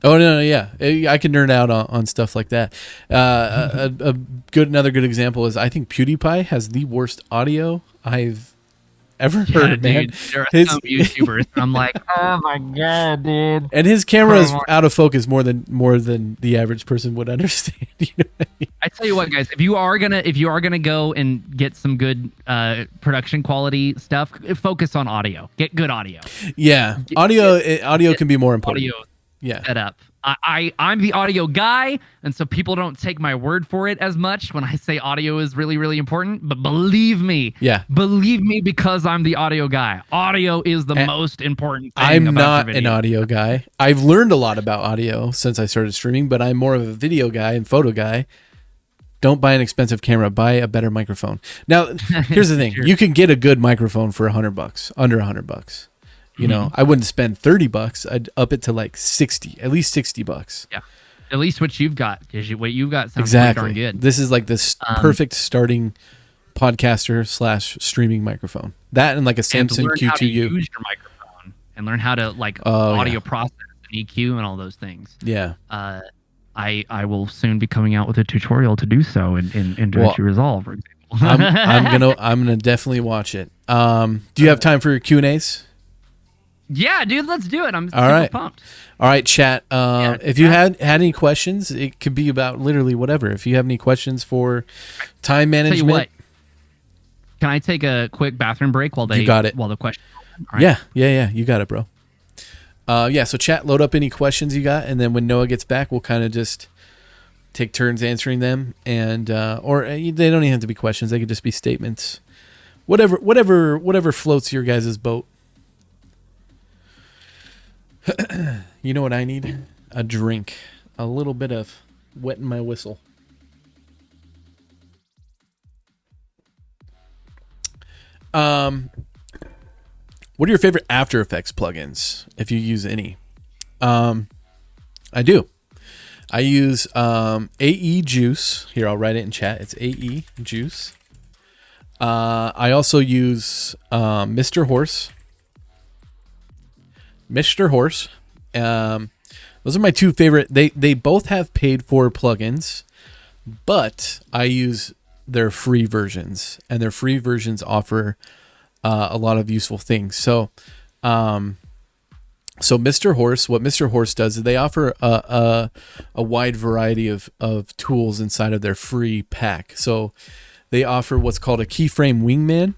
Oh no, yeah, I can nerd out on stuff like that. Another good example is, I think PewDiePie has the worst audio I've ever heard, man. Dude, there are some YouTubers. I'm like, oh my god, dude. And his camera is out of focus more than the average person would understand. You know what I mean? I tell you what, guys, if you are gonna go and get some good production quality stuff, focus on audio. Get good audio. Yeah, audio can be more important. Audio set up. I'm the audio guy, and so people don't take my word for it as much when I say audio is really, really important. But believe me, because I'm the audio guy. Audio is the most important thing. I'm not an audio guy. I've learned a lot about audio since I started streaming, but I'm more of a video guy and photo guy. Don't buy an expensive camera. Buy a better microphone. Now, here's the thing: you can get a good microphone for $100, under $100. You know, I wouldn't spend $30. I'd up it to like 60, at least $60. Yeah, at least what you've got, because what you've got sounds pretty darn good. This is like this perfect starting podcaster / streaming microphone. That and like a Samsung Q2U. How to use your microphone and learn how to audio process and EQ and all those things. Yeah. I will soon be coming out with a tutorial to do so in DaVinci Resolve, for example. I'm gonna definitely watch it. Do you have time for Q&As? Yeah, dude, let's do it. I'm All super right. pumped. All right, chat. If you had any questions, it could be about literally whatever. If you have any questions for time management, Tell you what, can I take a quick bathroom break while You got it. while the question? All right. Yeah, you got it, bro. So chat, load up any questions you got, and then when Noah gets back, we'll kind of just take turns answering them, and or they don't even have to be questions; they could just be statements. Whatever floats your guys' boat. You know what I need? A drink. A little bit of wetting my whistle. What are your favorite After Effects plugins, if you use any? I do. I use AE Juice. Here, I'll write it in chat. It's AE Juice. I also use Mr. Horse. Mr. Horse. Those are my two favorite. They both have paid for plugins, but I use their free versions, and their free versions offer a lot of useful things. So Mr. Horse, what Mr. Horse does is they offer a wide variety of tools inside of their free pack. So they offer what's called a keyframe wingman,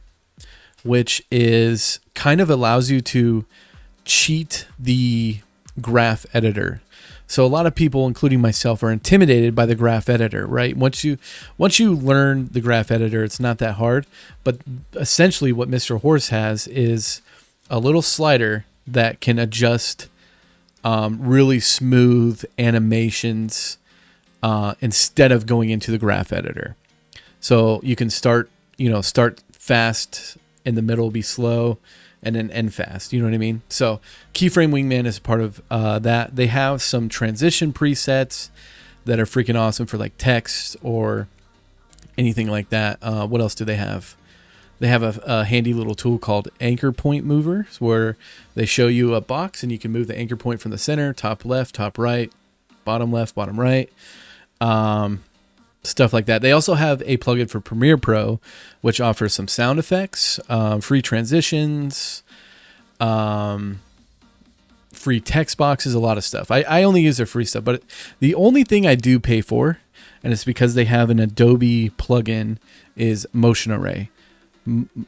which is kind of allows you to cheat the graph editor. So a lot of people, including myself, are intimidated by the graph editor, right? Once you learn the graph editor, it's not that hard. But essentially what Mr. Horse has is a little slider that can adjust really smooth animations instead of going into the graph editor. So you can start fast, in the middle be slow, and then end fast. You know what I mean? So Keyframe Wingman is part of that. They have some transition presets that are freaking awesome for like text or anything like that. What else do they have? They have a handy little tool called Anchor Point Mover, where they show you a box and you can move the anchor point from the center, top left, top right, bottom left, bottom right. Stuff like that. They also have a plugin for Premiere Pro, which offers some sound effects, free transitions, free text boxes, a lot of stuff. I only use their free stuff, but the only thing I do pay for, and it's because they have an Adobe plugin, is Motion Array.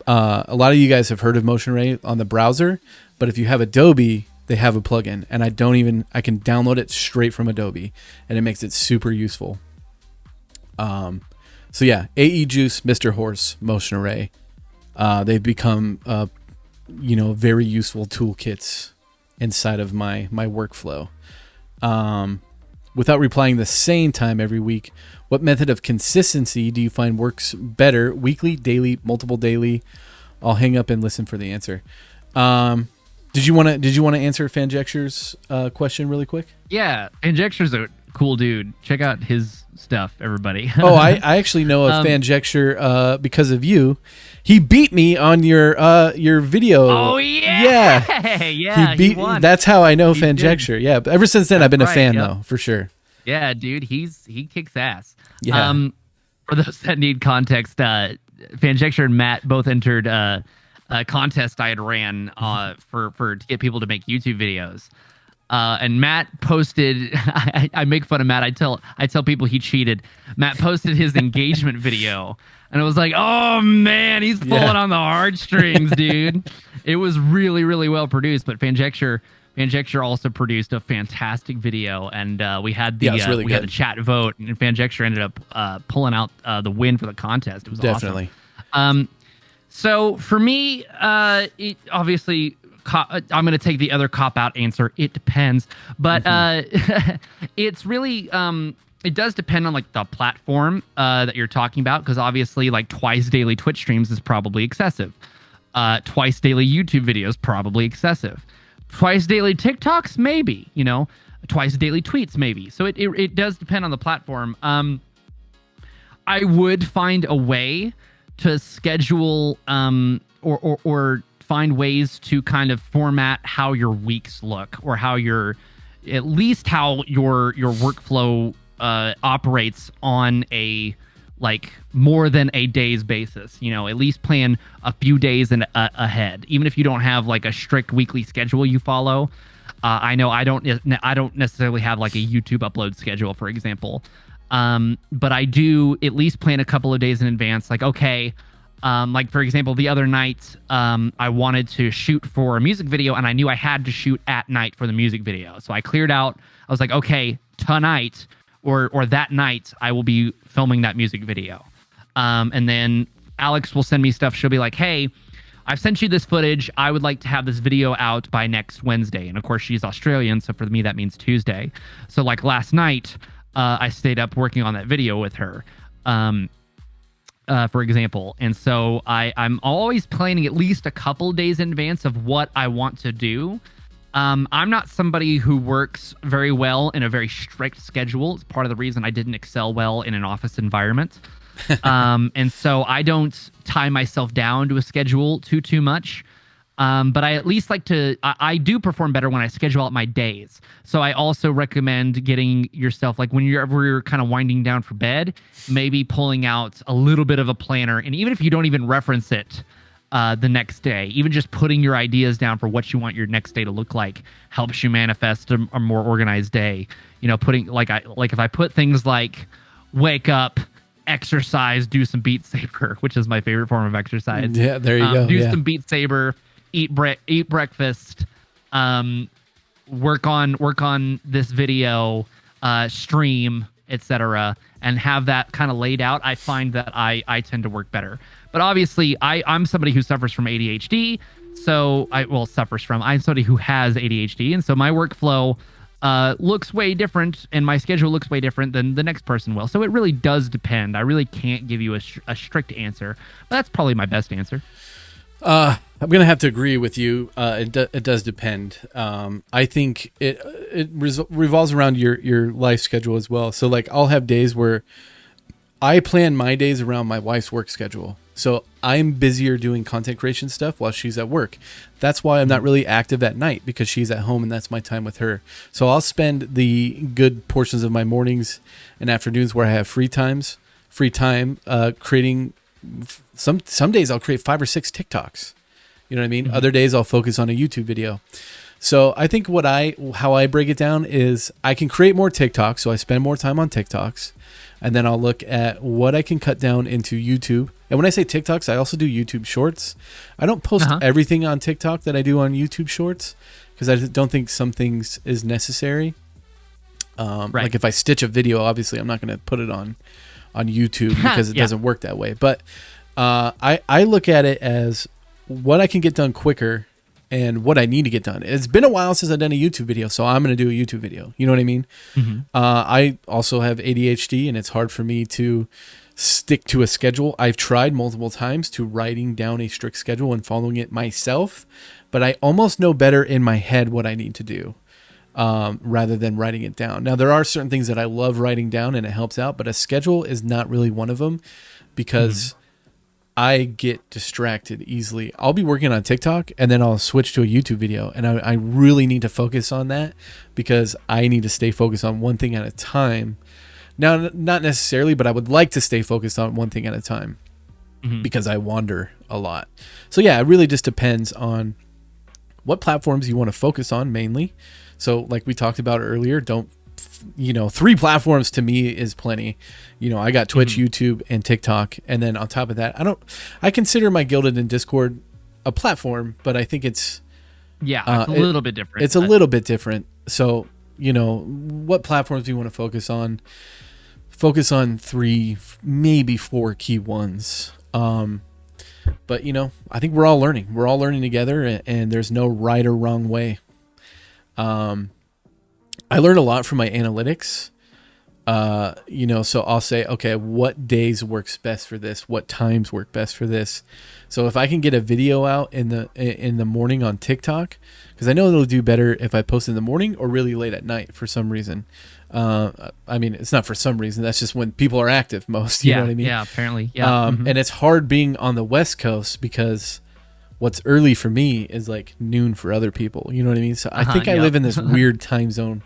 A lot of you guys have heard of Motion Array on the browser, but if you have Adobe, they have a plugin, and I can download it straight from Adobe, and it makes it super useful. So yeah, AE Juice, Mr. Horse, Motion Array. They've become, very useful toolkits inside of my workflow. Without replying the same time every week, what method of consistency do you find works better? Weekly, daily, multiple daily? I'll hang up and listen for the answer. Did you want to answer Fanjecture's question really quick? Yeah, Fanjecture's a cool dude. Check out his stuff, everybody. I actually know of Fanjecture because of you. He beat me on your video. Oh yeah, yeah. He won. That's how I know Fanjecture. Yeah, but ever since then I've been a fan though, for sure. Yeah, dude, he kicks ass. Yeah. For those that need context, Fanjecture and Matt both entered a contest I had ran for to get people to make YouTube videos. And Matt posted. I make fun of Matt. I tell people he cheated. Matt posted his engagement video, and I was like, "Oh man, he's pulling on the heartstrings, dude." It was really, really well produced. But Fanjecture also produced a fantastic video, and we had the had the chat vote, and Fanjecture ended up pulling out the win for the contest. It was definitely awesome. So for me, it obviously. I'm going to take the other cop-out answer. It depends. But it's really, it does depend on like the platform that you're talking about, because obviously like twice daily Twitch streams is probably excessive. Twice daily YouTube videos, probably excessive. Twice daily TikToks, maybe, twice daily tweets, maybe. So it does depend on the platform. I would find a way to schedule or find ways to kind of format how your weeks look, or how your workflow operates on a like more than a day's basis. At least plan a few days ahead, even if you don't have like a strict weekly schedule you follow. I know I don't necessarily have like a YouTube upload schedule, for example. But I do at least plan a couple of days in advance. Like, okay, like for example, the other night, I wanted to shoot for a music video, and I knew I had to shoot at night for the music video. So I cleared out. I was like, okay, tonight or that night, I will be filming that music video. And then Alex will send me stuff. She'll be like, hey, I've sent you this footage. I would like to have this video out by next Wednesday. And of course, she's Australian, so for me, that means Tuesday. So like last night, I stayed up working on that video with her, for example. And so I'm always planning at least a couple days in advance of what I want to do. I'm not somebody who works very well in a very strict schedule. It's part of the reason I didn't excel well in an office environment. And so I don't tie myself down to a schedule too much. But I at least like to, I do perform better when I schedule out my days. So I also recommend getting yourself, like when you're kind of winding down for bed, maybe pulling out a little bit of a planner. And even if you don't even reference it the next day, even just putting your ideas down for what you want your next day to look like helps you manifest a more organized day. Putting like if I put things like wake up, exercise, do some Beat Saber, which is my favorite form of exercise. Yeah, there you go. Do some Beat Saber, eat breakfast, work on this video, stream, etc., and have that kind of laid out. I find that I tend to work better. But obviously, I'm somebody who suffers from ADHD. I'm somebody who has ADHD, and so my workflow looks way different, and my schedule looks way different than the next person will. So it really does depend. I really can't give you a strict answer, but that's probably my best answer. I'm gonna have to agree with you. It does depend. I think it revolves around your life schedule as well. So like I'll have days where I plan my days around my wife's work schedule. So I'm busier doing content creation stuff while she's at work. That's why I'm not really active at night, because she's at home and that's my time with her. So I'll spend the good portions of my mornings and afternoons where I have free time, creating. Some days I'll create 5 or 6 TikToks. You know what I mean? Mm-hmm. Other days I'll focus on a YouTube video. So I think how I break it down is I can create more TikToks, so I spend more time on TikToks, and then I'll look at what I can cut down into YouTube. And when I say TikToks, I also do YouTube Shorts. I don't post everything on TikTok that I do on YouTube Shorts, because I don't think some things is necessary. Right. Like if I stitch a video, obviously I'm not going to put it on YouTube because it doesn't work that way. But I look at it as what I can get done quicker and what I need to get done. It's been a while since I've done a YouTube video, so I'm going to do a YouTube video. You know what I mean? Mm-hmm. I also have ADHD, and it's hard for me to stick to a schedule. I've tried multiple times to writing down a strict schedule and following it myself, but I almost know better in my head what I need to do rather than writing it down. Now, there are certain things that I love writing down and it helps out, but a schedule is not really one of them, because I get distracted easily. I'll be working on TikTok and then I'll switch to a YouTube video, and I really need to focus on that because I need to stay focused on one thing at a time. Now, not necessarily, but I would like to stay focused on one thing at a time because I wander a lot. So yeah, it really just depends on what platforms you want to focus on mainly. So like we talked about earlier, 3 platforms to me is plenty. I got Twitch, YouTube, and TikTok. And then on top of that, I consider my Guilded and Discord a platform, but I think it's a little bit different. It's a little bit different. So, what platforms do you want to focus on? Focus on 3, maybe 4 key ones. But, I think we're all learning. We're all learning together, and there's no right or wrong way. I learned a lot from my analytics. So I'll say, okay, what days works best for this? What times work best for this? So if I can get a video out in the morning on TikTok, because I know it'll do better if I post in the morning or really late at night for some reason. It's not for some reason. That's just when people are active most. You know what I mean? Yeah, apparently. Yeah. And it's hard being on the West Coast because what's early for me is like noon for other people. You know what I mean? So I think I live in this weird time zone.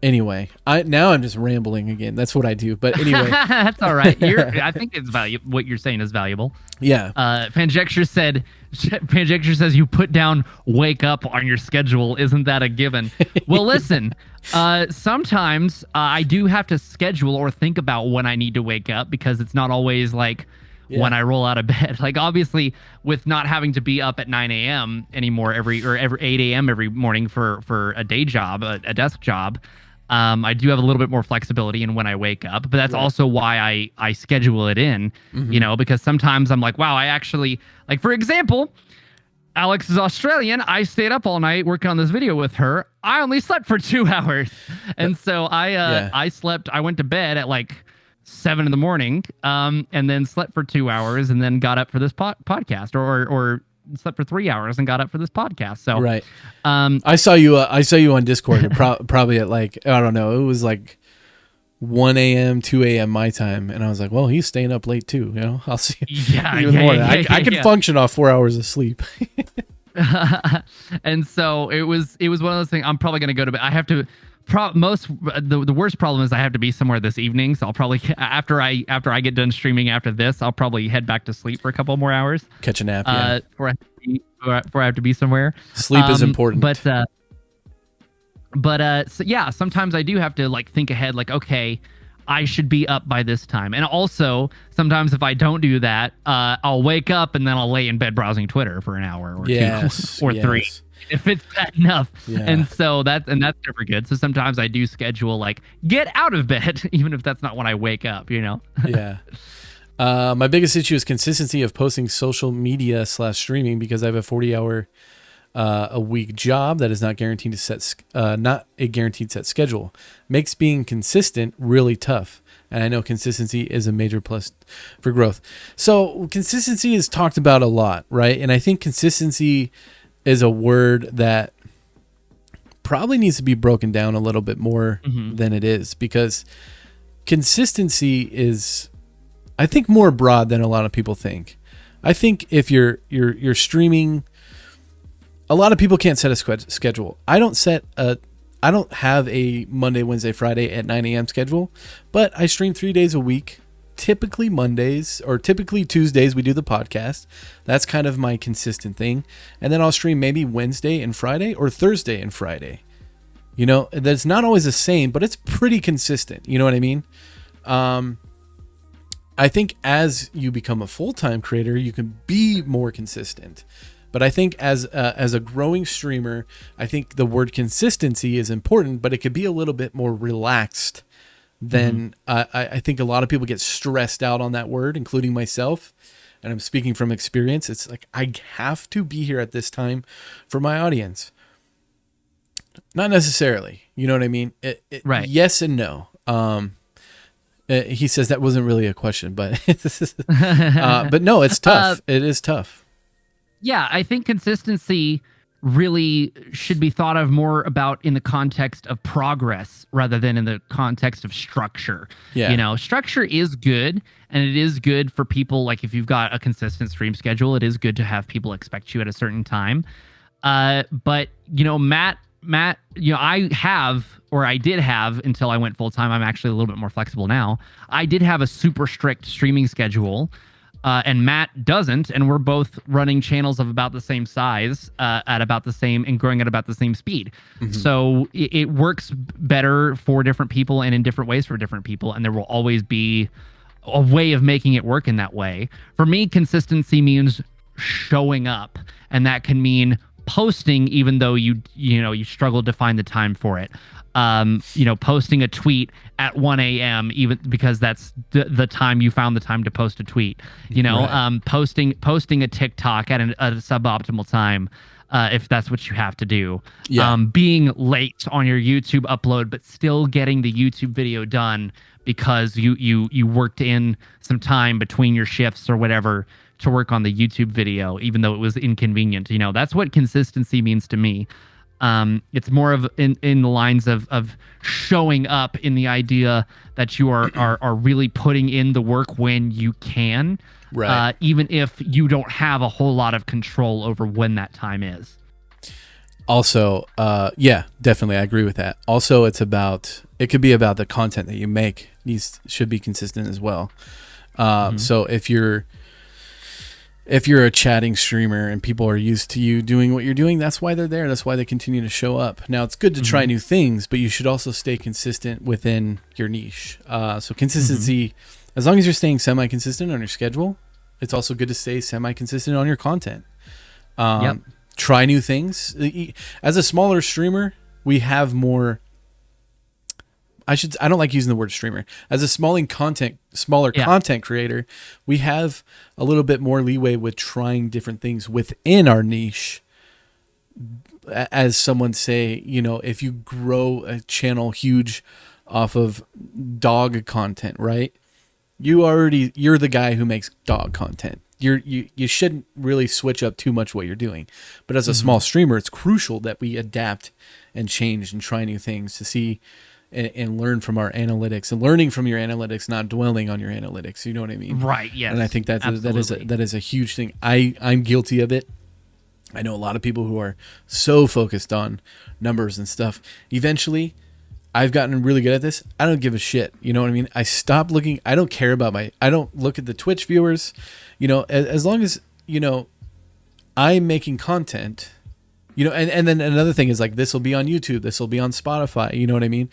Anyway, I'm just rambling again. That's what I do. But anyway, that's all right. I think it's valuable. What you're saying is valuable. Yeah. Panjecture says you put down wake up on your schedule. Isn't that a given? Well, listen, sometimes I do have to schedule or think about when I need to wake up, because it's not always like when I roll out of bed. Like, obviously, with not having to be up at 9 a.m. anymore every 8 a.m. every morning for a day job, a desk job, I do have a little bit more flexibility in when I wake up, but that's also why I schedule it in, because sometimes I'm like, wow, I actually, like, for example, Alex is Australian. I stayed up all night working on this video with her. I only slept for 2 hours. And so I went to bed at like 7 a.m, and then slept for 2 hours and then got up for this podcast, or slept for 3 hours and got up for this podcast. So right. I saw you on Discord probably at like, I don't know, it was like 1 a.m., 2 a.m. my time, and I was like, well, he's staying up late too, you know. I'll see you in the morning. I can function off 4 hours of sleep. And so it was one of those things. I'm probably gonna go to bed. I have to. The worst problem is I have to be somewhere this evening, so I'll probably after I get done streaming after this, I'll probably head back to sleep for a couple more hours. Catch a nap, before I have to be somewhere. Sleep is important. So yeah, sometimes I do have to like think ahead, like, okay, I should be up by this time. And also, sometimes if I don't do that, I'll wake up and then I'll lay in bed browsing Twitter for an hour or 2 or 3. If it's bad enough. Yeah. And so that's never good. So sometimes I do schedule like get out of bed, even if that's not when I wake up, you know? Yeah. My biggest issue is consistency of posting social media / streaming, because I have a 40-hour a week job that is not guaranteed not a guaranteed set schedule. Makes being consistent really tough. And I know consistency is a major plus for growth. So consistency is talked about a lot, right? And I think consistency is a word that probably needs to be broken down a little bit more than it is, because consistency is, I think, more broad than a lot of people think. I think if you're streaming, a lot of people can't set a schedule. I don't have a Monday, Wednesday, Friday at 9 a.m. schedule, but I stream 3 days a week. Typically Mondays, or typically Tuesdays, we do the podcast. That's kind of my consistent thing. And then I'll stream maybe Wednesday and Friday, or Thursday and Friday. You know, that's not always the same, but it's pretty consistent. You know what I mean? I think as you become a full-time creator, you can be more consistent. But I think as a growing streamer, I think the word consistency is important, but it could be a little bit more relaxed than I think a lot of people get stressed out on that word, including myself. And I'm speaking from experience. It's like, I have to be here at this time for my audience. Not necessarily. You know what I mean? Right. Yes and no. He says that wasn't really a question, but but no, it's tough. It is tough. Yeah, I think consistency really should be thought of more about in the context of progress rather than in the context of structure. Yeah. You know, structure is good, and it is good for people. Like, if you've got a consistent stream schedule, it is good to have people expect you at a certain time. But, you know, Matt, you know, I did have until I went full time. I'm actually a little bit more flexible now. I did have a super strict streaming schedule. And Matt doesn't, and we're both running channels of about the same size, at about the same, and growing at about the same speed. So it works better for different people and in different ways for different people, and there will always be a way of making it work in that way. For me, consistency means showing up, and that can mean posting even though you struggled to find the time for it. You know, posting a tweet at 1 a.m. even because that's the time you found the time to post a tweet. You know, right. Posting a TikTok at a suboptimal time, if that's what you have to do. Yeah. Being late on your YouTube upload, but still getting the YouTube video done because you worked in some time between your shifts or whatever to work on the YouTube video, even though it was inconvenient. You know, that's what consistency means to me. It's more of in the lines of showing up, in the idea that you are really putting in the work when you can, right? Even if you don't have a whole lot of control over when that time is. Also, yeah, definitely, I agree with that. Also, it could be about the content that you make should be consistent as well. So if you're a chatting streamer and people are used to you doing what you're doing, that's why they're there. That's why they continue to show up. Now, it's good to try new things, but you should also stay consistent within your niche. So consistency, as long as you're staying semi-consistent on your schedule, it's also good to stay semi-consistent on your content. Try new things. As a smaller streamer, we have more. I don't like using the word streamer. As a smaller content creator, we have a little bit more leeway with trying different things within our niche. As someone say, if you grow a channel huge off of dog content, right? You're the guy who makes dog content. You shouldn't really switch up too much what you're doing. But as a small streamer, it's crucial that we adapt and change and try new things to see and learn from our analytics, and learning from your analytics, not dwelling on your analytics. You know what I mean? Right. Yes. And I think that is a huge thing. I'm guilty of it. I know a lot of people who are so focused on numbers and stuff. Eventually, I've gotten really good at this. I don't give a shit. You know what I mean? I stopped looking. I don't care about I don't look at the Twitch viewers. As long as, I'm making content, and then another thing is like, this will be on YouTube. This will be on Spotify. You know what I mean?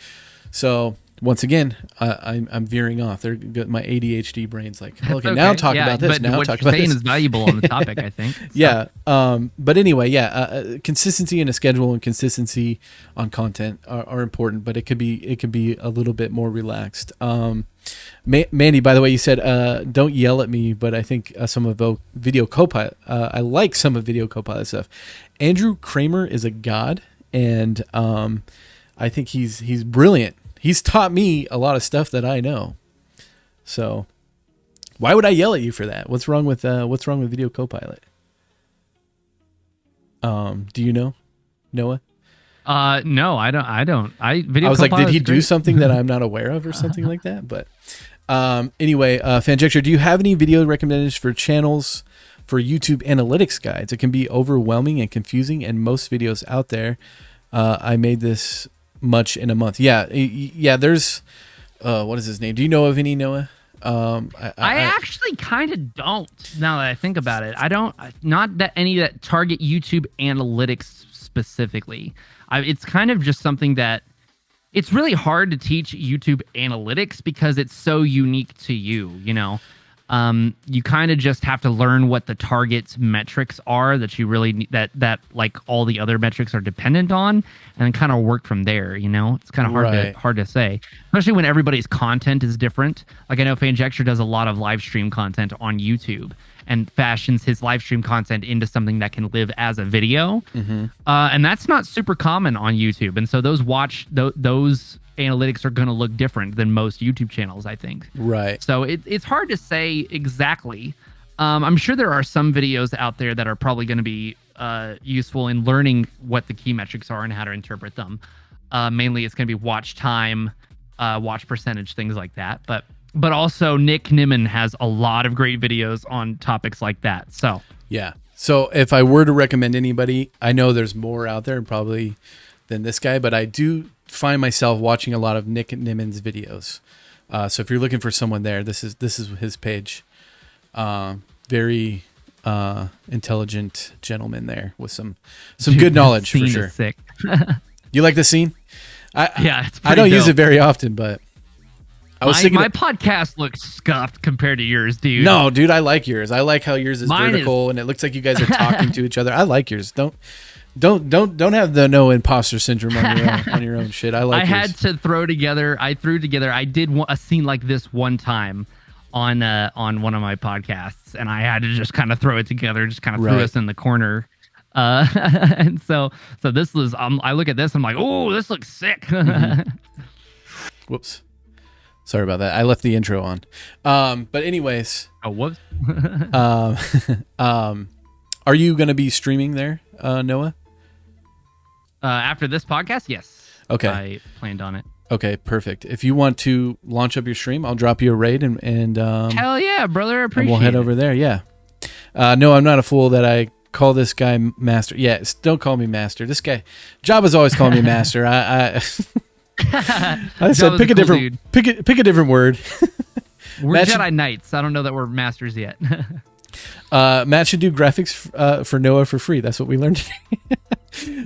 So once again, I'm veering off. My ADHD brain's like, okay, now talk about this. Now talk about this. What you're saying is valuable on the topic, I think. So. Yeah. But anyway, consistency in a schedule and consistency on content are important, but it could be a little bit more relaxed. Mandy, by the way, you said don't yell at me, but I think some of Video Copilot. I like some of Video Copilot stuff. Andrew Kramer is a god, and I think he's brilliant. He's taught me a lot of stuff that I know. So, why would I yell at you for that? What's wrong with Video Copilot? Do you know, Noah? No, I don't. I was like, did he do something that I'm not aware of or something like that? But anyway, Fanjector, do you have any video recommendations for channels for YouTube analytics guides? It can be overwhelming and confusing, and most videos out there. I made this much in a month. Yeah. There's what is his name? Do you know of any, Noah? I actually kind of don't. Now that I think about it, I don't. Not that any that target YouTube analytics specifically. It's kind of just something that it's really hard to teach YouTube analytics because it's so unique to you. You kind of just have to learn what the target's metrics are that you really need, that like all the other metrics are dependent on, and then kind of work from there. It's kind of hard to say, especially when everybody's content is different. Like I know Fanjector does a lot of live stream content on YouTube and fashions his live stream content into something that can live as a video, and that's not super common on YouTube. And so those analytics are going to look different than most YouTube channels, I think. Right. So it's hard to say exactly. I'm sure there are some videos out there that are probably going to be useful in learning what the key metrics are and how to interpret them. Mainly it's going to be watch time, watch percentage, things like that. But also Nick Nimmin has a lot of great videos on topics like that. So yeah. So if I were to recommend anybody, I know there's more out there probably than this guy, but I do find myself watching a lot of Nick Nimmin's videos. So if you're looking for someone there, this is his page. Very intelligent gentleman there with some good knowledge for sure. Sick. You like the scene? It's I don't use it very often, but I was thinking my podcast looks scuffed compared to yours, dude. No, dude, I like yours. I like how yours is vertical and it looks like you guys are talking to each other. I like yours. Don't have the no imposter syndrome on your own shit. I like yours. Had to throw together. I did a scene like this one time on one of my podcasts, and I had to just kind of throw it together, just kind of threw us in the corner. And so this was. I look at this, I'm like, oh, this looks sick. Whoops. Sorry about that. I left the intro on. But anyways. Oh, whoops. Are you going to be streaming there, Noah? After this podcast, yes. Okay. I planned on it. Okay, perfect. If you want to launch up your stream, I'll drop you a raid and hell yeah, brother. Appreciate it. And we'll head over there. Yeah. No, I'm not a fool that I call this guy Master. Yeah, don't call me Master. This guy, Jabba's always calling me Master. I said pick a different word. We're Jedi Knights. I don't know that we're masters yet. Matt should do graphics for Noah for free. That's what we learned today.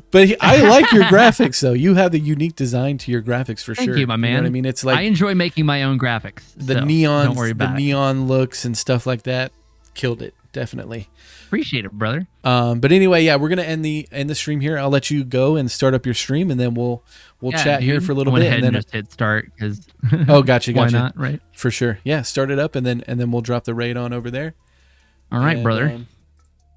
But I like your graphics, though. You have the unique design to your graphics for sure. Thank you, my man. You know what I mean? It's like I enjoy making my own graphics. The neon, don't worry about the neon looks and stuff like that. Killed it, definitely. Appreciate it, brother. But anyway, yeah, we're gonna end the stream here. I'll let you go and start up your stream, and then we'll chat here for a little bit, and then just hit start because. Oh, gotcha. Why not? Right. For sure. Yeah, start it up, and then we'll drop the raid on over there. All right, brother.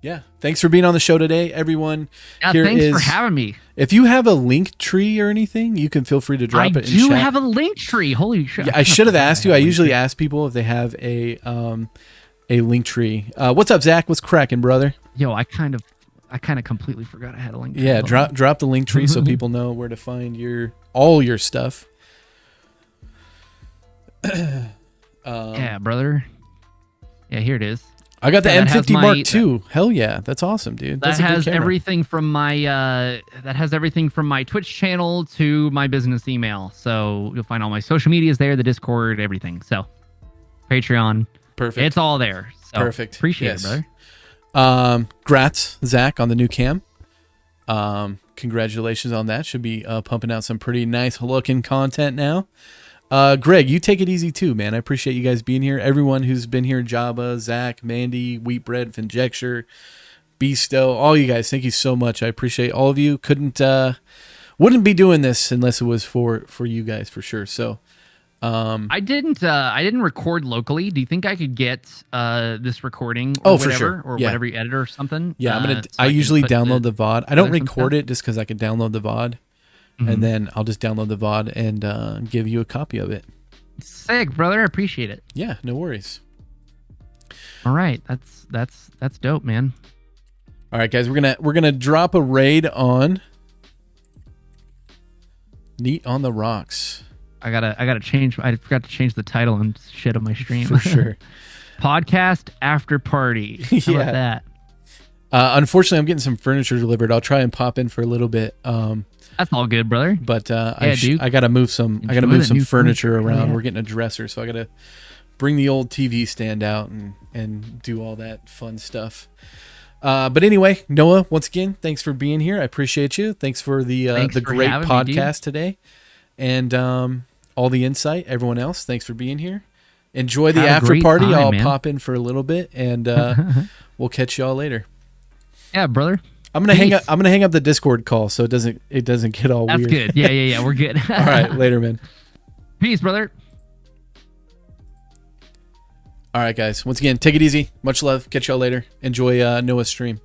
Yeah. Thanks for being on the show today, everyone. Yeah, thanks for having me. If you have a link tree or anything, you can feel free to drop it in chat. I do have a link tree. Holy shit. Yeah, I should have asked you. I usually ask people if they have a link tree. What's up, Zach? What's cracking, brother? Yo, I kind of completely forgot I had a link tree. Yeah, drop the link tree so people know where to find all your stuff. Yeah, brother. Yeah, here it is. I got the M50 Mark II. Hell yeah, that's awesome, dude. That has everything from my Twitch channel to my business email. So you'll find all my social medias there, the Discord, everything. So Patreon, perfect. It's all there. So perfect. Appreciate it, brother. Grats, Zach, on the new cam. Congratulations on that. Should be pumping out some pretty nice looking content now. Greg, you take it easy too, man. I appreciate you guys being here. Everyone who's been here, Jabba, Zach, Mandy, Wheatbread, Finjecture, Beasto, all you guys, thank you so much. I appreciate all of you. Wouldn't be doing this unless it was for you guys for sure. So, I didn't record locally. Do you think I could get this recording or whatever, for sure. Or whatever you edit or something? Yeah, I usually download the VOD. I don't record it just because I can download the VOD. And then I'll just download the VOD and give you a copy of it. Sick, brother. I appreciate it. Yeah, no worries. All right, that's dope, man. All right, guys, we're gonna drop a raid on NeatOnTheRocks. I gotta change. I forgot to change the title and shit on my stream for sure. Podcast After Party. How about that? Unfortunately, I'm getting some furniture delivered. I'll try and pop in for a little bit. That's all good, brother. But I gotta move some furniture around. Yeah. We're getting a dresser, so I gotta bring the old TV stand out and do all that fun stuff. But anyway, Noah, once again, thanks for being here. I appreciate you. Thanks for the great podcast today, and all the insight. Everyone else, thanks for being here. Enjoy the after party. I'll pop in for a little bit, and we'll catch y'all later. Yeah, brother. I'm gonna hang up the Discord call so it doesn't get all weird. That's good. Yeah. We're good. All right, later, man. Peace, brother. All right, guys. Once again, take it easy. Much love. Catch y'all later. Enjoy Noah's stream.